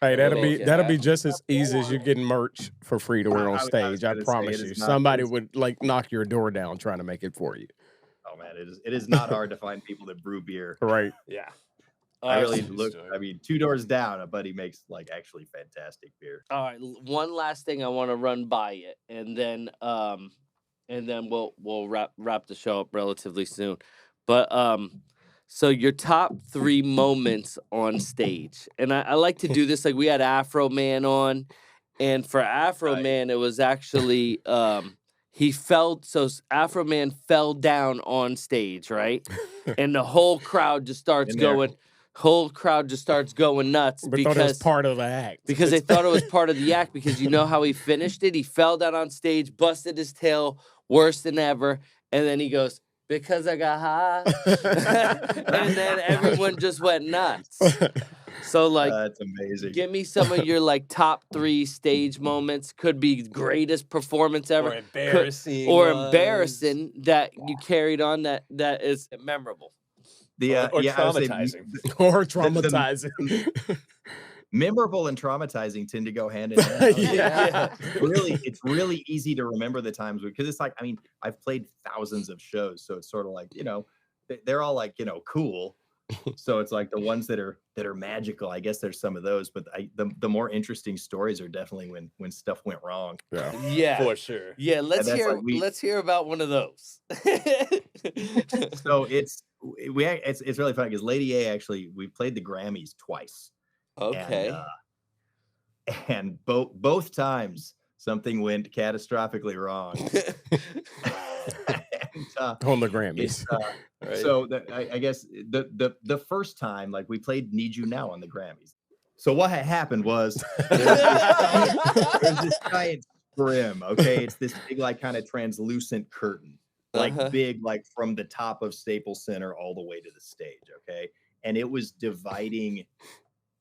Speaker 3: Hey, that'll
Speaker 2: Make
Speaker 3: be
Speaker 2: it
Speaker 3: that'll be
Speaker 2: happen.
Speaker 3: just as easy as you getting merch for free to wear
Speaker 1: I
Speaker 3: on
Speaker 1: was
Speaker 3: stage. I
Speaker 1: gonna say,
Speaker 3: promise
Speaker 1: it
Speaker 3: you.
Speaker 1: is not
Speaker 3: Somebody
Speaker 1: easy.
Speaker 3: would like knock your door down trying to make it for you.
Speaker 1: Oh man, it is not hard to find people that brew beer.
Speaker 3: Right.
Speaker 2: yeah.
Speaker 1: I really
Speaker 2: Awesome.
Speaker 1: look. I mean, 2 doors down, a buddy makes like actually fantastic beer.
Speaker 4: All right, one last thing I want to run by you, and then we'll wrap the show up relatively soon. But so your top 3 moments on stage, and I like to do this. Like we had Afro Man on, and for Afro
Speaker 1: Right.
Speaker 4: Man, it was actually Afro Man fell down on stage, right, and the whole crowd just starts
Speaker 1: In there.
Speaker 4: going. Whole crowd just starts going nuts
Speaker 3: But thought it was
Speaker 4: because
Speaker 3: part of the act.
Speaker 4: because they thought it was part of the act, because you know how he finished it? He fell down on stage, busted his tail worse than ever, and then he goes, Because I got high. And then everyone just went nuts. So like,
Speaker 1: That's amazing.
Speaker 4: give me some of your like top 3 stage moments. Could be greatest performance ever.
Speaker 2: Or embarrassing.
Speaker 4: Or
Speaker 2: ones.
Speaker 4: embarrassing that you carried on that is memorable.
Speaker 1: The
Speaker 2: Or
Speaker 1: I would say
Speaker 2: traumatizing.
Speaker 3: Or traumatizing.
Speaker 1: memorable and traumatizing tend to go hand in hand.
Speaker 3: Yeah.
Speaker 1: It's really easy to remember the times because it's like, I mean, I've played thousands of shows, so it's sort of like, they're all like, cool. So it's like the ones that are magical. I guess there's some of those, but the more interesting stories are definitely when stuff went wrong.
Speaker 3: Yeah.
Speaker 4: Yeah.
Speaker 2: For sure.
Speaker 4: Yeah, let's
Speaker 1: that's
Speaker 4: hear
Speaker 1: like
Speaker 4: let's hear about one of those.
Speaker 1: So it's really funny because Lady A actually, we played the Grammys twice.
Speaker 4: Okay.
Speaker 1: And both times something went catastrophically wrong. And,
Speaker 3: On the Grammys.
Speaker 2: Right.
Speaker 1: So I guess the first time, like, we played "Need You Now" on the Grammys. So what had happened was there's this giant scrim. Okay, it's this big, like, kind of translucent curtain, like big, like from the top of Staples Center all the way to the stage. Okay, and it was dividing.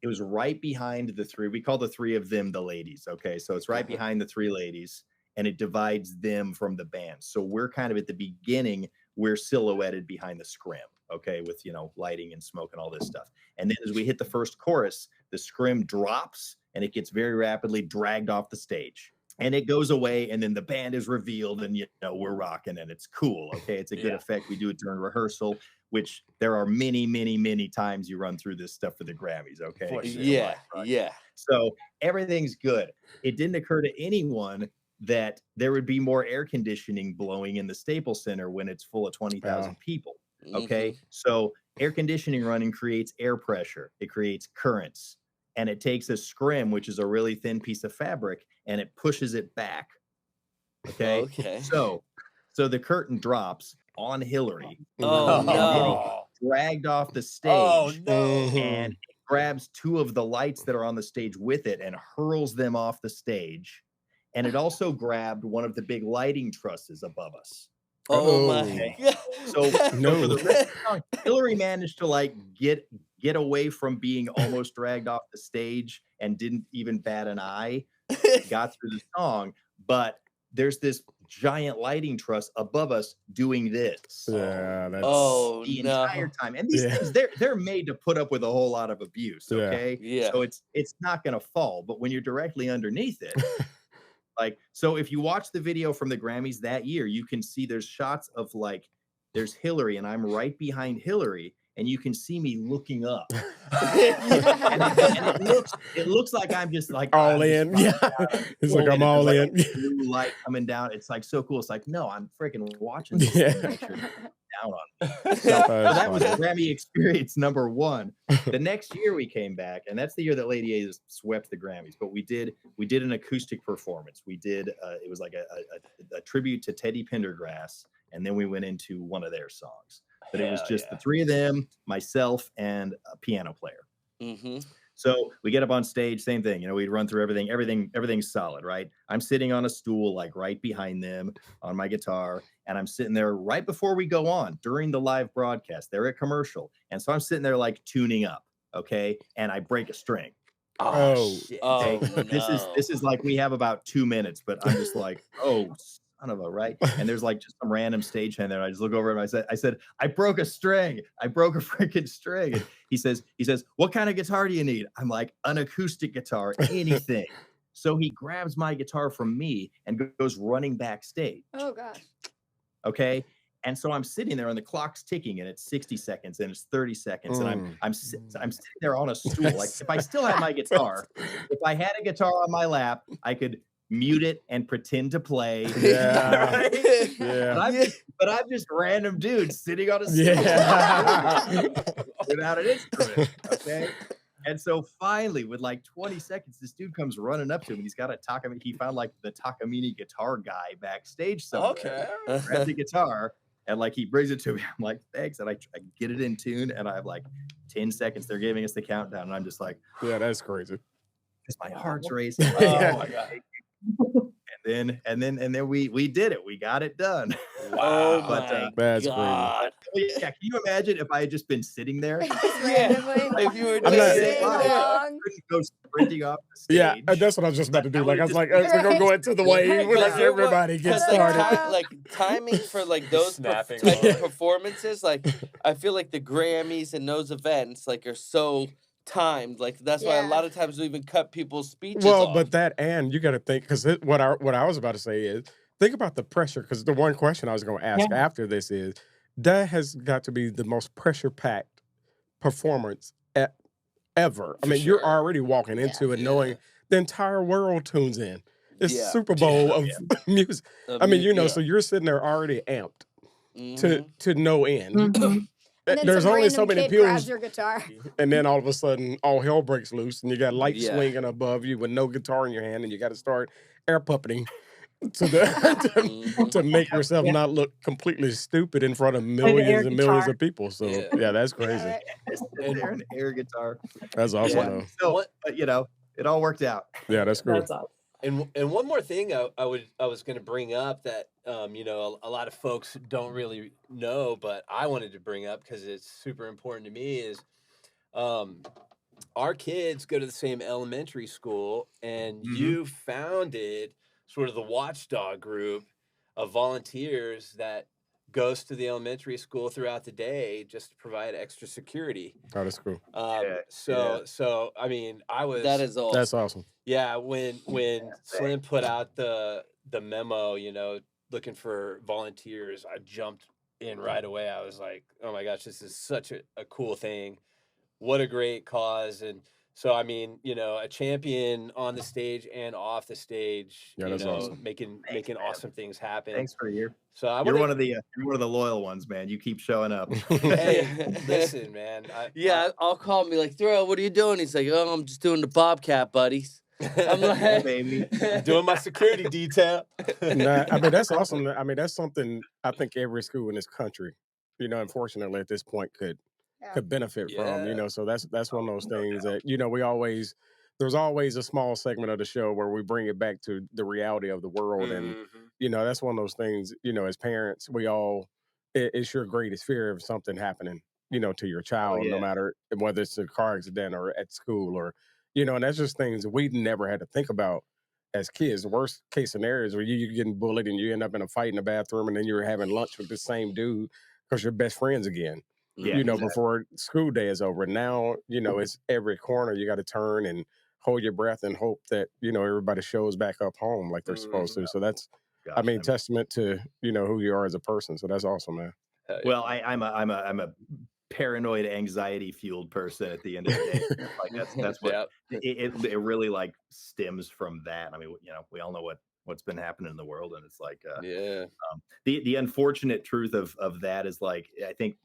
Speaker 1: It was right behind the 3. We call the 3 of them the ladies. Okay, so it's right behind the 3 ladies, and it divides them from the band. So we're kind of at the beginning. We're silhouetted behind the scrim, okay, with lighting and smoke and all this stuff. And then as we hit the first chorus, the scrim drops and it gets very rapidly dragged off the stage. And it goes away, and then the band is revealed, and we're rocking, and it's cool. Okay, it's a good effect. We do it during rehearsal, which there are many, many, many times you run through this stuff for the Grammys. Okay,
Speaker 2: For sure.
Speaker 4: Yeah. Yeah.
Speaker 1: so everything's good. It didn't occur to anyone that there would be more air conditioning blowing in the Staples Center when it's full of 20,000 people. Okay. So air conditioning running creates air pressure. It creates currents, and it takes a scrim, which is a really thin piece of fabric, and it pushes it back. Okay.
Speaker 4: Okay.
Speaker 1: So the curtain drops on Hillary.
Speaker 4: Oh
Speaker 1: and
Speaker 4: no.
Speaker 1: dragged off the stage.
Speaker 2: Oh no.
Speaker 1: And it grabs 2 of the lights that are on the stage with it and hurls them off the stage. And it also grabbed one of the big lighting trusses above us.
Speaker 4: Oh my
Speaker 1: Okay.
Speaker 4: God.
Speaker 1: So for the rest of the song, Hillary managed to like get away from being almost dragged off the stage and didn't even bat an eye. Got through the song, but there's this giant lighting truss above us doing this.
Speaker 3: Yeah, that's
Speaker 1: The entire time. And these things, they're made to put up with a whole lot of abuse. Okay.
Speaker 4: Yeah.
Speaker 1: So it's not gonna fall, but when you're directly underneath it, like, so if you watch the video from the Grammys that year, you can see there's shots of like there's Hillary and I'm right behind Hillary, and you can see me looking up. and it looks like I'm just like
Speaker 3: all in. Yeah. It's like I'm all
Speaker 1: like
Speaker 3: in.
Speaker 1: blue light coming down. It's like so cool. It's like, no, I'm freaking watching this thing to make sure it's down on me. So that was Grammy experience number 1. The next year we came back, and that's the year that Lady A swept the Grammys. But we did an acoustic performance. We did it was like a tribute to Teddy Pendergrass, and then we went into one of their songs. But it was just the 3 of them, myself, and a piano player. So we get up on stage, same thing. We'd run through everything. Everything's solid, right? I'm sitting on a stool, like right behind them on my guitar. And I'm sitting there right before we go on during the live broadcast. They're at commercial. And so I'm sitting there like tuning up. Okay. And I break a string.
Speaker 3: Oh,
Speaker 4: shit.
Speaker 1: Okay?
Speaker 4: Oh,
Speaker 1: This is like, we have about 2 minutes, but I'm just like, oh, son of a right. And there's like just some random stagehand there. I just look over and I said, I broke a string. I broke a freaking string. And he says, what kind of guitar do you need? I'm like, an acoustic guitar, anything. So he grabs my guitar from me and goes running backstage.
Speaker 5: Oh gosh.
Speaker 1: Okay. And so I'm sitting there and the clock's ticking and it's 60 seconds and it's 30 seconds. And I'm sitting there on a stool. Like, if I still had my guitar, if I had a guitar on my lap, I could mute it and pretend to play.
Speaker 3: Yeah.
Speaker 1: Right?
Speaker 3: Yeah.
Speaker 1: But I'm just random dude sitting on a stool without an instrument. Okay. And so finally, with like 20 seconds, this dude comes running up to him. He's got a Takamine. He found like the Takamine guitar guy backstage somewhere.
Speaker 2: Okay.
Speaker 1: Grabs the guitar and like he brings it to me. I'm like, thanks. And I get it in tune and I have like 10 seconds. They're giving us the countdown. And I'm just like,
Speaker 3: Yeah, that's crazy.
Speaker 1: because my heart's racing.
Speaker 2: Oh my God.
Speaker 1: And and then we did it. We got it done.
Speaker 4: Oh
Speaker 1: But,
Speaker 4: my
Speaker 3: That's
Speaker 4: God.
Speaker 1: yeah, can you imagine if I had just been sitting there?
Speaker 5: Just randomly.
Speaker 4: If you were
Speaker 3: I'm
Speaker 4: just
Speaker 3: not-
Speaker 4: sitting
Speaker 5: sing
Speaker 4: there.
Speaker 5: along.
Speaker 1: Couldn't go sprinting off the stage.
Speaker 3: Yeah, that's what I was just about to do.
Speaker 1: That
Speaker 3: Like, I
Speaker 1: would
Speaker 3: was like,
Speaker 1: just
Speaker 3: we're going to go
Speaker 5: Right.
Speaker 3: into the wave. We're like,
Speaker 4: Because it wa-
Speaker 3: everybody get
Speaker 4: 'cause,
Speaker 3: started.
Speaker 4: like timing for like those
Speaker 2: Snapping
Speaker 4: type of
Speaker 3: along.
Speaker 4: performances, like I feel like the Grammys and those events like are so timed. Like that's why a
Speaker 5: Yeah.
Speaker 4: lot of times we even cut people's speeches
Speaker 3: Well,
Speaker 4: off.
Speaker 3: but that, and you got to think, because what I was about to say is, think about the pressure, because the one question I was going to ask
Speaker 6: Yeah.
Speaker 3: after this is, that has got to be the most pressure-packed performance ever. I
Speaker 4: For
Speaker 3: mean, you're
Speaker 4: sure.
Speaker 3: already walking
Speaker 5: Yeah.
Speaker 3: into it
Speaker 4: Yeah.
Speaker 3: knowing the entire world tunes in. It's
Speaker 4: Yeah.
Speaker 3: Super Bowl of music. I mean,
Speaker 4: Yeah.
Speaker 3: so you're sitting there already amped
Speaker 4: Mhm.
Speaker 3: to no end.
Speaker 6: Mhm.
Speaker 5: And then
Speaker 3: There's
Speaker 5: some
Speaker 3: only so
Speaker 5: random
Speaker 3: many
Speaker 5: kid grabs
Speaker 3: pews,
Speaker 5: your guitar.
Speaker 3: and then all of a sudden, all hell breaks loose, and you got lights
Speaker 4: Yeah.
Speaker 3: swinging above you with no guitar in your hand, and you got to start air puppeting to the
Speaker 4: Mhm.
Speaker 3: to make yourself
Speaker 6: Yeah.
Speaker 3: not look completely stupid in front of
Speaker 6: air
Speaker 3: millions and millions
Speaker 6: guitar.
Speaker 3: of people. So
Speaker 4: Yeah.
Speaker 3: yeah, that's crazy.
Speaker 5: Right.
Speaker 1: Just sit there and air guitar.
Speaker 3: That's awesome
Speaker 2: Yeah.
Speaker 3: though.
Speaker 1: So,
Speaker 2: What-
Speaker 1: but it all worked out.
Speaker 3: Yeah, that's cool.
Speaker 6: That's awesome.
Speaker 2: And one more thing I was going to bring up that a lot of folks don't really know, but I wanted to bring up because it's super important to me is our kids go to the same elementary school, and
Speaker 1: Mhm.
Speaker 2: you founded sort of the watchdog group of volunteers that goes to the elementary school throughout the day just to provide extra security.
Speaker 3: Oh, that's cool.
Speaker 2: So I mean, I was
Speaker 4: That is awesome.
Speaker 3: That's awesome.
Speaker 2: yeah, when Slim put out the memo, looking for volunteers, I jumped in right away. I was like, oh my gosh, this is such a cool thing. What a great cause. And so I mean, a champion on the stage and off the stage,
Speaker 3: Yeah, that's awesome.
Speaker 2: making
Speaker 1: man.
Speaker 2: awesome things happen.
Speaker 1: Thanks for your.
Speaker 2: So I
Speaker 1: You're
Speaker 2: wanna-
Speaker 1: one of the loyal ones, man. You keep showing up.
Speaker 2: hey, listen, man.
Speaker 4: Yeah, I'll call him, be like, Thrill, what are you doing? He's like, oh, I'm just doing the Bobcat buddies. I'm
Speaker 1: Yeah,
Speaker 4: like,
Speaker 1: baby.
Speaker 2: doing my security detail.
Speaker 3: Nah, I mean, that's awesome. I mean, that's something I think every school in this country, unfortunately at this point could benefit from.
Speaker 2: Yeah.
Speaker 3: So that's one of those things that there's always a small segment of the show where we bring it back to the reality of the world, and
Speaker 2: Mhm.
Speaker 3: that's one of those things. As parents, we all it's your greatest fear of something happening, to your child, no
Speaker 1: yeah.
Speaker 3: matter whether it's a car accident or at school or and that's just things we never had to think about as kids. The worst case scenarios where you're getting bullied and you end up in a fight in the bathroom, and then you're having lunch with the same dude because you're best friends again.
Speaker 1: Yeah, exactly.
Speaker 3: Before school day is over. Now, it's every corner you got to turn and hold your breath and hope that, everybody shows back up home like they're supposed to. So that's,
Speaker 1: Gosh,
Speaker 3: testament to, who you are as a person. So that's awesome, man.
Speaker 2: Hell yeah.
Speaker 1: Well, I'm a paranoid, anxiety fueled person at the end of the day. Like that's what
Speaker 2: Yep.
Speaker 1: it really like stems from that. I mean, we all know what's been happening in the world, and it's like
Speaker 2: Yeah.
Speaker 1: the unfortunate truth of that is like I think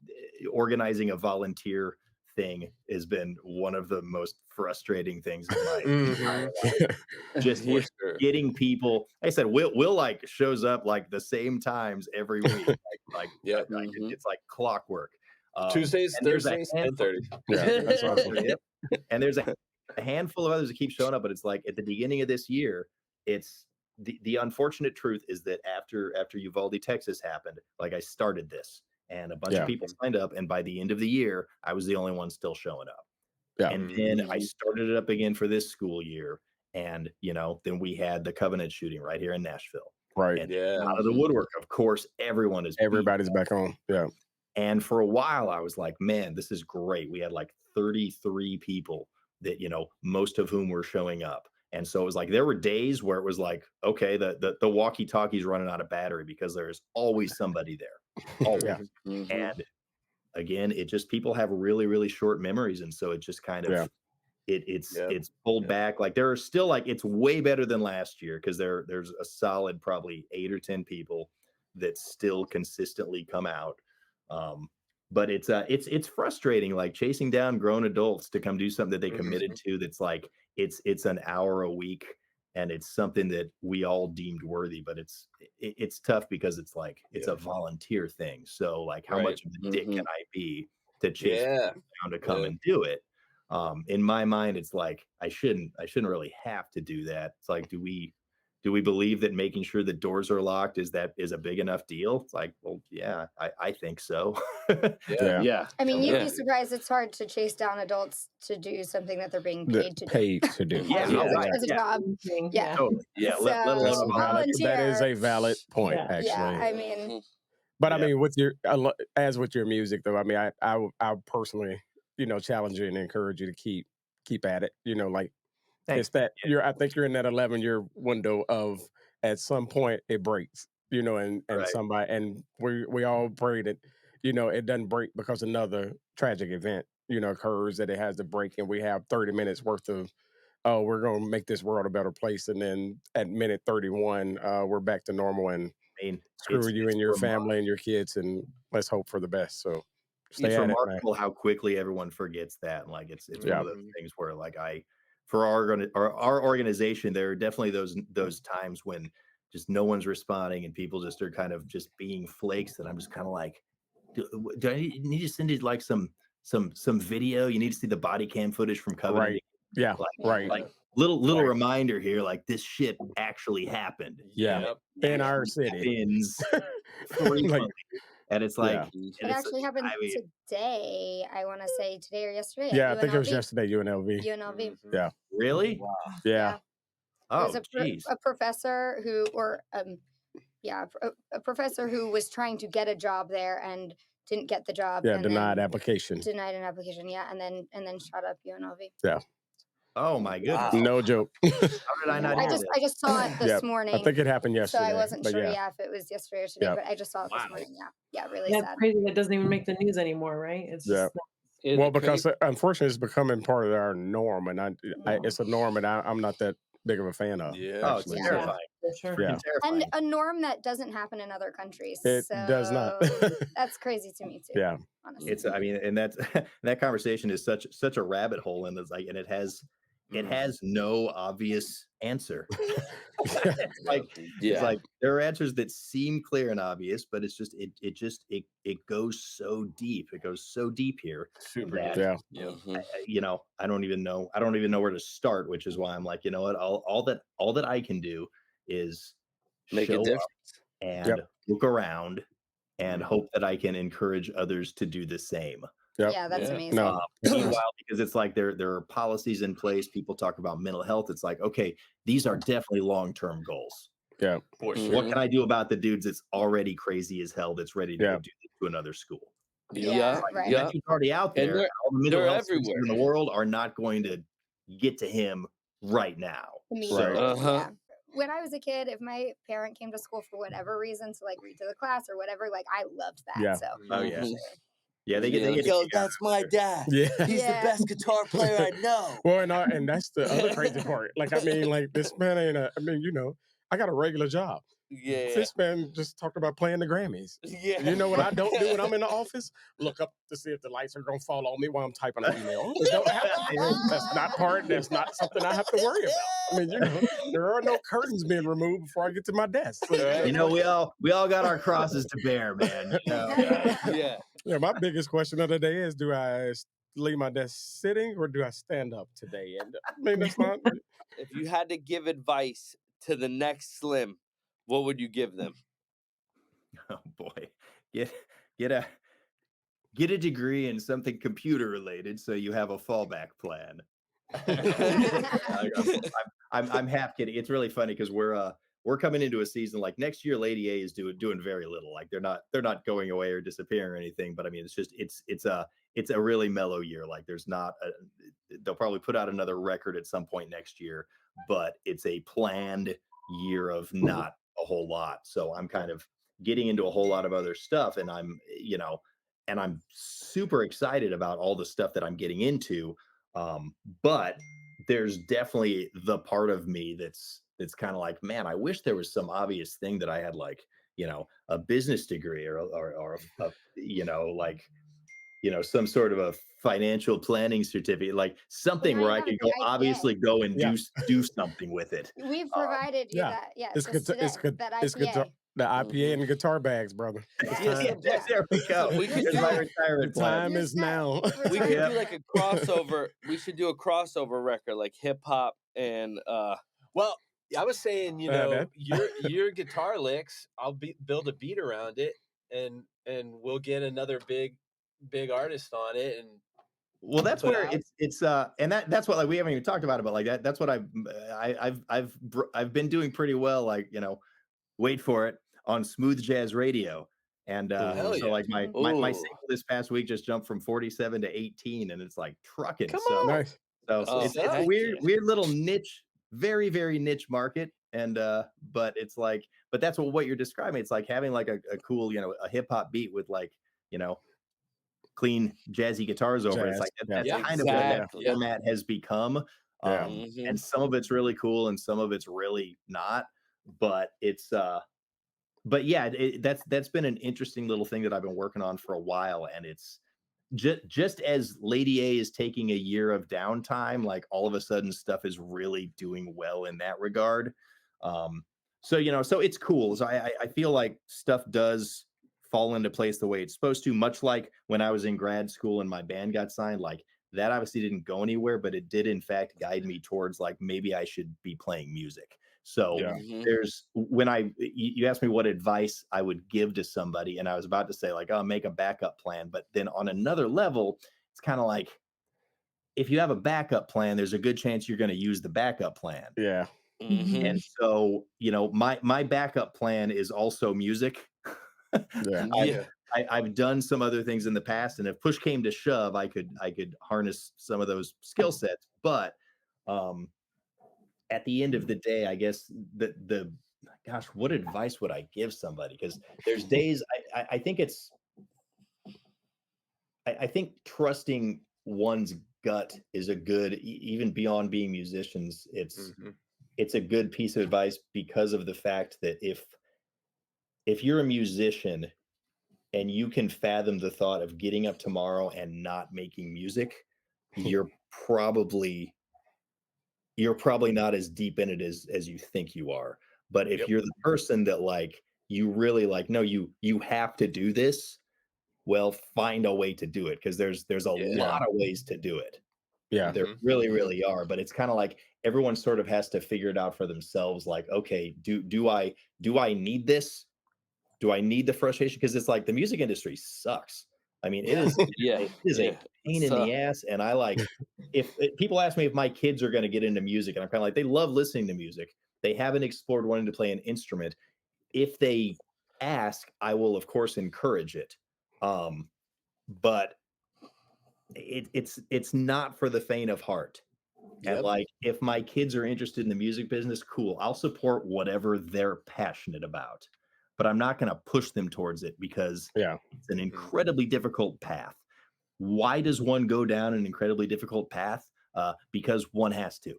Speaker 1: organizing a volunteer thing has been one of the most frustrating things in my entire life. Just
Speaker 2: For sure.
Speaker 1: getting people. Like I said, Will like shows up like the same times every week. Like
Speaker 2: Yep.
Speaker 1: it's like clockwork.
Speaker 2: Tuesdays,
Speaker 1: and there's a
Speaker 2: Thursdays,
Speaker 1: handful-
Speaker 2: 10:30.
Speaker 3: Yeah, that's awesome.
Speaker 1: Yep. And there's a handful of others that keep showing up, but it's like at the beginning of this year, it's the unfortunate truth is that after Uvalde, Texas happened, like I started this and a bunch
Speaker 3: Yeah.
Speaker 1: of people signed up, and by the end of the year, I was the only one still showing up.
Speaker 3: Yeah.
Speaker 1: And then I started it up again for this school year, and then we had the Covenant shooting right here in Nashville.
Speaker 3: Right.
Speaker 1: And
Speaker 2: Yeah.
Speaker 1: out of the woodwork, of course, everyone is beat
Speaker 3: Everybody's back on. Yeah.
Speaker 1: and for a while, I was like, man, this is great. We had like 33 people that, most of whom were showing up. And so it was like, there were days where it was like, okay, the walkie-talkie's running out of battery because there's always somebody there. Always.
Speaker 3: Yeah.
Speaker 4: Mhm.
Speaker 1: And again, it just, people have really, really short memories. And so it just kind of,
Speaker 3: Yeah.
Speaker 1: it's pulled back. Like there are still like, it's way better than last year because there's a solid, probably 8 or 10 people that still consistently come out. But it's frustrating, like chasing down grown adults to come do something that they committed to. That's like, it's an hour a week, and it's something that we all deemed worthy, but it's tough because it's like, it's a volunteer thing. So like, how
Speaker 2: Right.
Speaker 1: much of a dick can I be to chase
Speaker 2: Yeah.
Speaker 1: people down to come
Speaker 2: Yeah.
Speaker 1: and do it? In my mind, it's like, I shouldn't really have to do that. It's like, do we do we believe that making sure the doors are locked is a big enough deal? It's like, well, yeah, I think so.
Speaker 3: Yeah.
Speaker 1: Yeah.
Speaker 5: I mean, you'd
Speaker 4: Yeah.
Speaker 5: be surprised. It's hard to chase down adults to do something that they're being paid to do.
Speaker 3: Paid to do.
Speaker 1: Yeah,
Speaker 5: As,
Speaker 1: oh,
Speaker 5: as a-
Speaker 1: right,
Speaker 5: as a
Speaker 1: yeah.
Speaker 5: job. Yeah.
Speaker 1: Totally. Yeah.
Speaker 5: So,
Speaker 1: Let alone
Speaker 3: That's
Speaker 1: a
Speaker 3: a valid, that is a valid point,
Speaker 6: Yeah.
Speaker 3: actually.
Speaker 5: Yeah, I mean,
Speaker 3: But I
Speaker 1: Yeah.
Speaker 3: mean, with your as with your music, though, I mean, I personally, challenge you and encourage you to keep at it. Like
Speaker 1: Thanks.
Speaker 3: it's that I think you're in that 11-year window of at some point it breaks, and
Speaker 1: Right.
Speaker 3: somebody, and we all pray that it doesn't break because another tragic event occurs, that it has to break, and we have 30 minutes worth of, oh, we're going to make this world a better place, and then at minute 31 we're back to normal, and
Speaker 1: I mean,
Speaker 3: screw you and your
Speaker 1: remar-
Speaker 3: family and your kids, and let's hope for the best. So stay
Speaker 1: It's
Speaker 3: at it, man.
Speaker 1: remarkable how quickly everyone forgets that. And like it's
Speaker 3: Yeah.
Speaker 1: one of those things where like for our organization, there are definitely those times when just no one's responding and people just are kind of just being flakes. And I'm just kind of like, do I need to send you like some video? You need to see the body cam footage from Covenant.
Speaker 3: Right. Yeah. Right.
Speaker 1: Like little reminder here, like this shit actually happened.
Speaker 3: Yeah. In our city.
Speaker 1: Happens frequently. And it's like,
Speaker 3: Yeah.
Speaker 1: and
Speaker 5: it
Speaker 1: it's
Speaker 5: actually
Speaker 1: like,
Speaker 5: happened
Speaker 1: I mean,
Speaker 5: today. I want to say today or yesterday.
Speaker 3: Yeah.
Speaker 5: at
Speaker 3: I think it was
Speaker 5: UNLV.
Speaker 3: yesterday, UNLV.
Speaker 5: UNLV.
Speaker 3: Yeah.
Speaker 1: really?
Speaker 3: Yeah.
Speaker 1: Oh,
Speaker 5: There's
Speaker 1: jeez.
Speaker 5: a professor who, a professor who was trying to get a job there and didn't get the job.
Speaker 3: Yeah.
Speaker 5: and
Speaker 3: Denied
Speaker 5: then
Speaker 3: application.
Speaker 5: Denied an application. Yeah, and then shot up UNLV.
Speaker 1: Oh my goodness.
Speaker 3: No joke.
Speaker 1: How did I not
Speaker 5: I
Speaker 1: hear
Speaker 5: just
Speaker 1: this?
Speaker 5: I just saw it this
Speaker 3: Yeah,
Speaker 5: morning.
Speaker 3: I think it happened
Speaker 5: so
Speaker 3: yesterday.
Speaker 5: I wasn't
Speaker 3: but
Speaker 5: sure,
Speaker 3: yeah.
Speaker 5: if it was yesterday or today,
Speaker 3: Yeah.
Speaker 5: but I just saw it this
Speaker 1: Wow.
Speaker 5: morning. Yeah, really
Speaker 6: That's
Speaker 5: sad.
Speaker 6: crazy. That doesn't even make the news anymore, right? It's
Speaker 3: Yeah.
Speaker 6: just
Speaker 3: Well, because unfortunately it's becoming part of our norm, and it's a norm, and I'm not that big of a fan of.
Speaker 2: Yeah.
Speaker 1: Oh, it's
Speaker 3: actually.
Speaker 5: Yeah.
Speaker 1: terrifying.
Speaker 6: for sure.
Speaker 3: Yeah.
Speaker 1: Freaking terrifying.
Speaker 5: And a norm that doesn't happen in other countries.
Speaker 3: It does not.
Speaker 5: So that's crazy to me too.
Speaker 3: Yeah.
Speaker 5: Honestly.
Speaker 1: It's I mean, and that's that conversation is such a rabbit hole, and it's like, and it has no obvious answer. It's like it's like there are answers that seem clear and obvious, but it's just it goes so deep. It goes so deep here.
Speaker 2: Super.
Speaker 1: that,
Speaker 3: Yeah.
Speaker 1: I don't even know where to start, which is why I'm like, you know what, all that I can do is
Speaker 4: Make a
Speaker 1: show up
Speaker 4: difference.
Speaker 1: and look around and hope that I can encourage others to do the same.
Speaker 3: Yep.
Speaker 5: Yeah, that's
Speaker 2: Yeah.
Speaker 5: amazing.
Speaker 3: No.
Speaker 1: Meanwhile, because it's like there are policies in place, people talk about mental health. It's like, okay, these are definitely long-term goals.
Speaker 3: Yeah.
Speaker 2: For
Speaker 4: Mhm.
Speaker 2: sure.
Speaker 1: What can I do about the dudes that's already crazy as hell that's ready to
Speaker 3: Yeah.
Speaker 1: go do this to another school?
Speaker 4: Yeah.
Speaker 5: right.
Speaker 1: That dude's already out
Speaker 4: And
Speaker 1: there. All the mental
Speaker 4: they're
Speaker 1: health services
Speaker 4: everywhere.
Speaker 1: in the world are not going to get to him right now.
Speaker 5: Immediately,
Speaker 4: Uh-huh.
Speaker 5: yeah. When I was a kid, if my parent came to school for whatever reason to like read to the class or whatever, like I loved that.
Speaker 3: Yeah.
Speaker 5: So
Speaker 1: Oh yeah,
Speaker 4: Mhm.
Speaker 1: yeah. They get
Speaker 4: Yo,
Speaker 1: to kick out.
Speaker 4: that's my dad.
Speaker 3: Yeah.
Speaker 4: He's
Speaker 5: Yeah.
Speaker 4: the best guitar player I know.
Speaker 3: Well, and that's the other crazy part. Like, I mean, like this man ain't I got a regular job.
Speaker 4: Yeah.
Speaker 3: This man just talked about playing the Grammys.
Speaker 4: Yeah.
Speaker 3: You know what I don't do when I'm in the office? Look up to see if the lights are gonna fall on me while I'm typing an email. It don't happen. That's not something I have to worry about. I mean, there are no curtains being removed before I get to my desk. So,
Speaker 1: You know, we all got our crosses to bear, man. You know?
Speaker 4: Yeah.
Speaker 3: yeah, my biggest question of the day is, do I leave my desk sitting or do I stand up today? And I mean, that's not.
Speaker 4: If you had to give advice to the next Slim, what would you give them?
Speaker 1: Oh boy, get a degree in something computer related so you have a fallback plan. I'm half kidding. It's really funny because we're coming into a season like next year. Lady A is doing very little. Like they're not going away or disappearing or anything. But I mean, it's a really mellow year. Like they'll probably put out another record at some point next year, but it's a planned year of not a whole lot. So I'm kind of getting into a whole lot of other stuff, and I'm super excited about all the stuff that I'm getting into. But there's definitely the part of me that's kind of like, man, I wish there was some obvious thing that I had, like, a business degree or some sort of a financial planning certificate, like something
Speaker 5: Well,
Speaker 1: where I
Speaker 5: yeah,
Speaker 1: could
Speaker 5: the
Speaker 1: go
Speaker 5: IPA.
Speaker 1: obviously go and
Speaker 3: Yeah.
Speaker 5: Mm-hmm.
Speaker 1: do something with it.
Speaker 5: We've provided you
Speaker 3: yeah.
Speaker 5: that. Yeah,
Speaker 3: It's
Speaker 5: just
Speaker 3: good. It's
Speaker 5: today,
Speaker 3: good.
Speaker 5: That
Speaker 3: It's good.
Speaker 5: IPA.
Speaker 3: The IPA and the guitar bags, brother. It's time.
Speaker 1: There we go.
Speaker 4: We could
Speaker 1: Here's
Speaker 4: do
Speaker 1: my
Speaker 4: it.
Speaker 1: retirement
Speaker 3: The
Speaker 1: plan.
Speaker 3: time is now.
Speaker 4: We could
Speaker 1: Yeah.
Speaker 4: do like a crossover. We should do a crossover record, like hip hop and
Speaker 2: Well, I was saying, you
Speaker 3: Yeah,
Speaker 2: know,
Speaker 3: man.
Speaker 2: your guitar licks, I'll build a beat around it, and we'll get another big artist on it, and
Speaker 1: Well, that's
Speaker 2: put
Speaker 1: where
Speaker 2: out.
Speaker 1: it's and that's what, like, we haven't even talked about it, but like that's what I've been doing pretty well, like, you know, wait for it, on smooth jazz radio. And
Speaker 2: Hell
Speaker 1: so
Speaker 2: yeah.
Speaker 1: like my
Speaker 4: Ooh.
Speaker 1: single this past week just jumped from 47 to 18, and it's like trucking.
Speaker 2: Come
Speaker 1: So
Speaker 2: on.
Speaker 3: Nice.
Speaker 1: so
Speaker 4: Oh,
Speaker 1: it's a
Speaker 4: heck
Speaker 1: weird
Speaker 4: yeah.
Speaker 1: weird little niche, very very niche market. And but it's like, but that's what you're describing. It's like having like a cool, you know, a hip hop beat with, like, you know, clean jazzy guitars over it. It's
Speaker 3: Jazz.
Speaker 1: like
Speaker 3: Yeah.
Speaker 1: that's kind of what that
Speaker 4: Exactly.
Speaker 1: format has become.
Speaker 3: Yeah.
Speaker 4: Mhm.
Speaker 1: And some of it's really cool and some of it's really not. But it's but yeah, that's been an interesting little thing that I've been working on for a while. And it's just as Lady A is taking a year of downtime, like all of a sudden stuff is really doing well in that regard. So, you know, so it's cool. So I feel like stuff does fall into place the way it's supposed to, much like when I was in grad school and my band got signed. Like, that obviously didn't go anywhere, but it did in fact guide me towards, like, maybe I should be playing music. So
Speaker 3: Yeah.
Speaker 4: Mhm.
Speaker 1: there's, when you asked me what advice I would give to somebody, and I was about to say, like, oh, make a backup plan. But then on another level, it's kind of like, if you have a backup plan, there's a good chance you're going to use the backup plan.
Speaker 3: Yeah.
Speaker 4: Mhm.
Speaker 1: And so, you know, my backup plan is also music.
Speaker 3: Yeah.
Speaker 4: Yeah.
Speaker 1: I've done some other things in the past, and if push came to shove, I could harness some of those skill sets. But at the end of the day, I guess the gosh, what advice would I give somebody? Because there's days I think it's I think trusting one's gut is a good, even beyond being musicians.
Speaker 2: Mhm.
Speaker 1: It's a good piece of advice, because of the fact that if you're a musician and you can fathom the thought of getting up tomorrow and not making music, you're probably not as deep in it as you think you are. But if
Speaker 2: Yep.
Speaker 1: you're the person that, like, you really like, no, you have to do this, well, find a way to do it, because there's a
Speaker 2: Yeah.
Speaker 1: lot of ways to do it.
Speaker 3: Yeah.
Speaker 1: There
Speaker 2: Mhm.
Speaker 1: really,
Speaker 4: Mhm.
Speaker 1: really are. But it's kind of like everyone sort of has to figure it out for themselves. Like, okay, do I need this? Do I need the frustration? Because it's like the music industry sucks. I mean,
Speaker 4: Yeah. Yeah.
Speaker 1: it is a
Speaker 4: Yeah.
Speaker 1: pain in
Speaker 4: So-
Speaker 1: the ass. And I like, if people ask me if my kids are going to get into music, and I'm kind of like, they love listening to music. They haven't explored wanting to play an instrument. If they ask, I will of course encourage it. But it's not for the faint of heart. And
Speaker 2: Yep.
Speaker 1: like, if my kids are interested in the music business, cool. I'll support whatever they're passionate about, but I'm not going to push them towards it, because
Speaker 3: Yeah.
Speaker 1: it's an incredibly difficult path. Why does one go down an incredibly difficult path? Because one has to,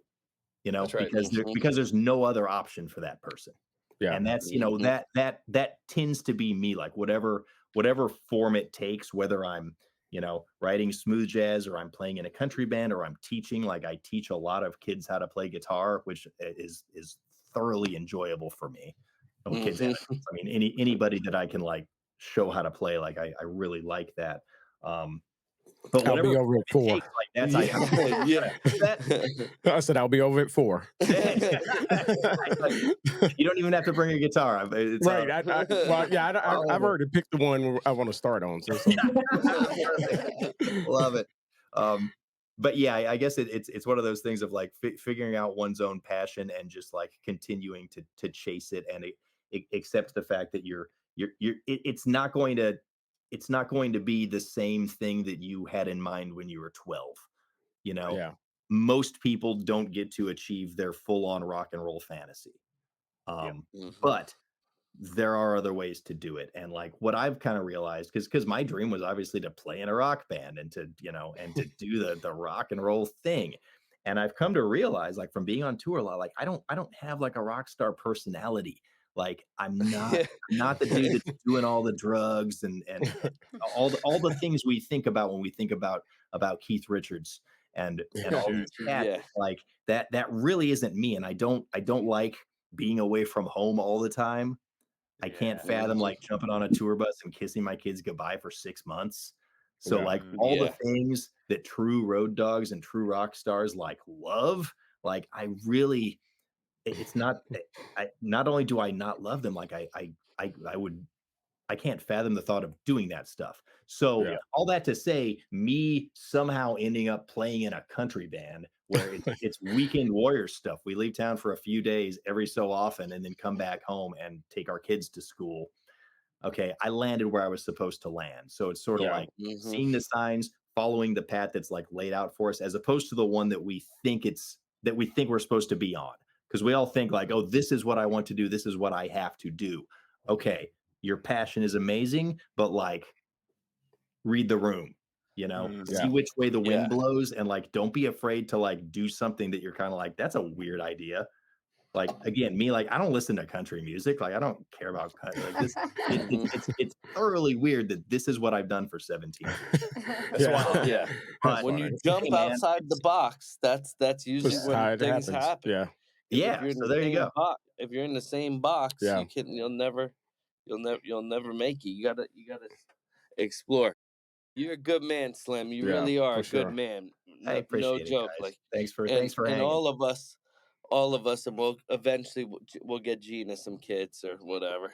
Speaker 1: you know,
Speaker 2: That's right.
Speaker 1: because there's no other option for that person.
Speaker 3: Yeah.
Speaker 1: And that's, you know,
Speaker 4: Mhm.
Speaker 1: that tends to be me. Like, whatever form it takes, whether I'm, you know, writing smooth jazz, or I'm playing in a country band, or I'm teaching. Like, I teach a lot of kids how to play guitar, which is thoroughly enjoyable for me. No kids and
Speaker 4: Mhm.
Speaker 1: adults. I mean, anybody that I can, like, show how to play, like, I really like that. But
Speaker 3: I'll
Speaker 1: whatever
Speaker 3: be over at
Speaker 1: it
Speaker 3: 4.
Speaker 1: takes, like, that's I
Speaker 4: Yeah.
Speaker 1: that
Speaker 3: I said I'll be over at 4.
Speaker 1: you don't even have to bring a guitar. It's
Speaker 3: Right. Well, yeah, I've already picked the one I want to start on. So
Speaker 1: love it. But yeah, I guess it's one of those things of, like, figuring out one's own passion, and just, like, continuing to chase it, and accept the fact that it's not going to be the same thing that you had in mind when you were 12. You know,
Speaker 3: yeah.
Speaker 1: most people don't get to achieve their full-on rock and roll fantasy.
Speaker 4: Mhm.
Speaker 1: But there are other ways to do it. And, like, what I've kind of realized, because my dream was obviously to play in a rock band, and to, you know, and to do the rock and roll thing. And I've come to realize, like, from being on tour a lot, like, I don't have like a rock star personality. Like, I'm not the dude that's doing all the drugs and all the things we think about when we think about Keith Richards and all these cats.
Speaker 4: Yeah.
Speaker 1: Like, that really isn't me. And I don't like being away from home all the time. I can't fathom, like, jumping on a tour bus and kissing my kids goodbye for 6 months. So,
Speaker 3: Yeah.
Speaker 1: like, all the
Speaker 4: Yeah.
Speaker 1: things that true road dogs and true rock stars, like, love, like, I really, it's not. Not only do I not love them, like I can't fathom the thought of doing that stuff. So all that to say, me somehow ending up playing in a country band where it's weekend warrior stuff. We leave town for a few days every so often and then come back home and take our kids to school. Okay, I landed where I was supposed to land. So it's sort of like seeing the signs, following the path that's like laid out for us, as opposed to the one that we think we're supposed to be on. Because we all think like, oh, this is what I want to do. This is what I have to do. Okay, your passion is amazing, but like, read the room, see which way the wind blows, and like, don't be afraid to like do something that you're kind of like, that's a weird idea. Like, again, me, like, I don't listen to country music. Like, I don't care about country. Like this, it's thoroughly weird that this is what I've done for 17 years. That's wild.
Speaker 4: But when you jump outside the box, that's usually when things happen.
Speaker 1: So there you go.
Speaker 4: If you're in the same box, you'll never make it. You gotta explore. You're a good man, Slim. You really are a good man.
Speaker 1: I appreciate
Speaker 4: no joke.
Speaker 1: It, like, thanks for hanging.
Speaker 4: All of us, and we'll get Gina some kids or whatever.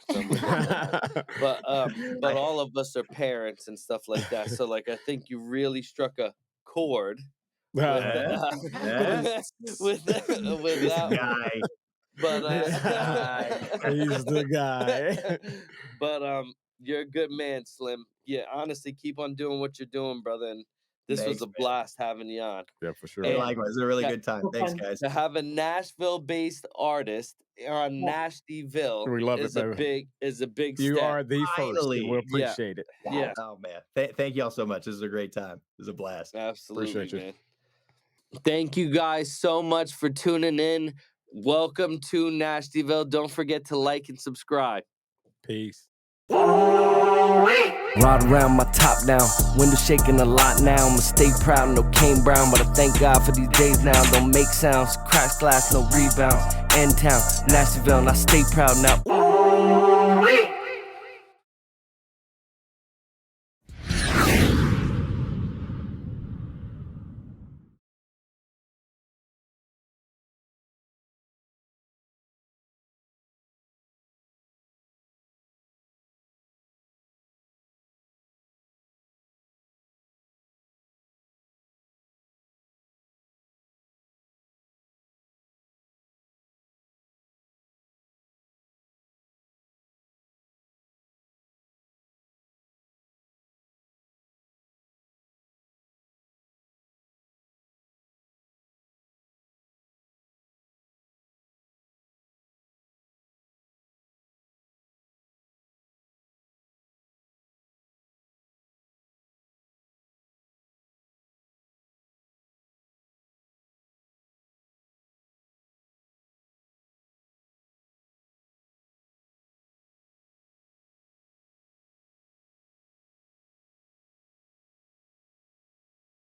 Speaker 4: But all of us are parents and stuff like that. So like, I think you really struck a chord with that
Speaker 1: guy.
Speaker 4: But
Speaker 3: he's the guy.
Speaker 4: But you're a good man, Slim. Yeah, honestly, keep on doing what you're doing, brother. And this was a blast having you on.
Speaker 3: Yeah, for sure.
Speaker 1: Hey, likewise, it's a really good time. Thanks, guys.
Speaker 4: To have a Nashville-based artist on Nashtyville,
Speaker 3: we love
Speaker 4: is
Speaker 3: it,
Speaker 4: a big
Speaker 3: You
Speaker 4: step.
Speaker 3: are the first. We'll appreciate it.
Speaker 4: Yeah.
Speaker 1: Oh man, thank you all so much. This is a great time. This is a blast.
Speaker 4: Absolutely,
Speaker 3: Appreciate
Speaker 4: man. Thank you guys so much for tuning in. Welcome to Nashtyville. Don't forget to like and subscribe.
Speaker 3: Peace.
Speaker 7: Ride around my top down, window shaking a lot now. I'ma stay proud, no Kane Brown, but I thank God for these days now. Don't make sounds, crash glass, no rebounds. End town, Nashville, and I stay proud now.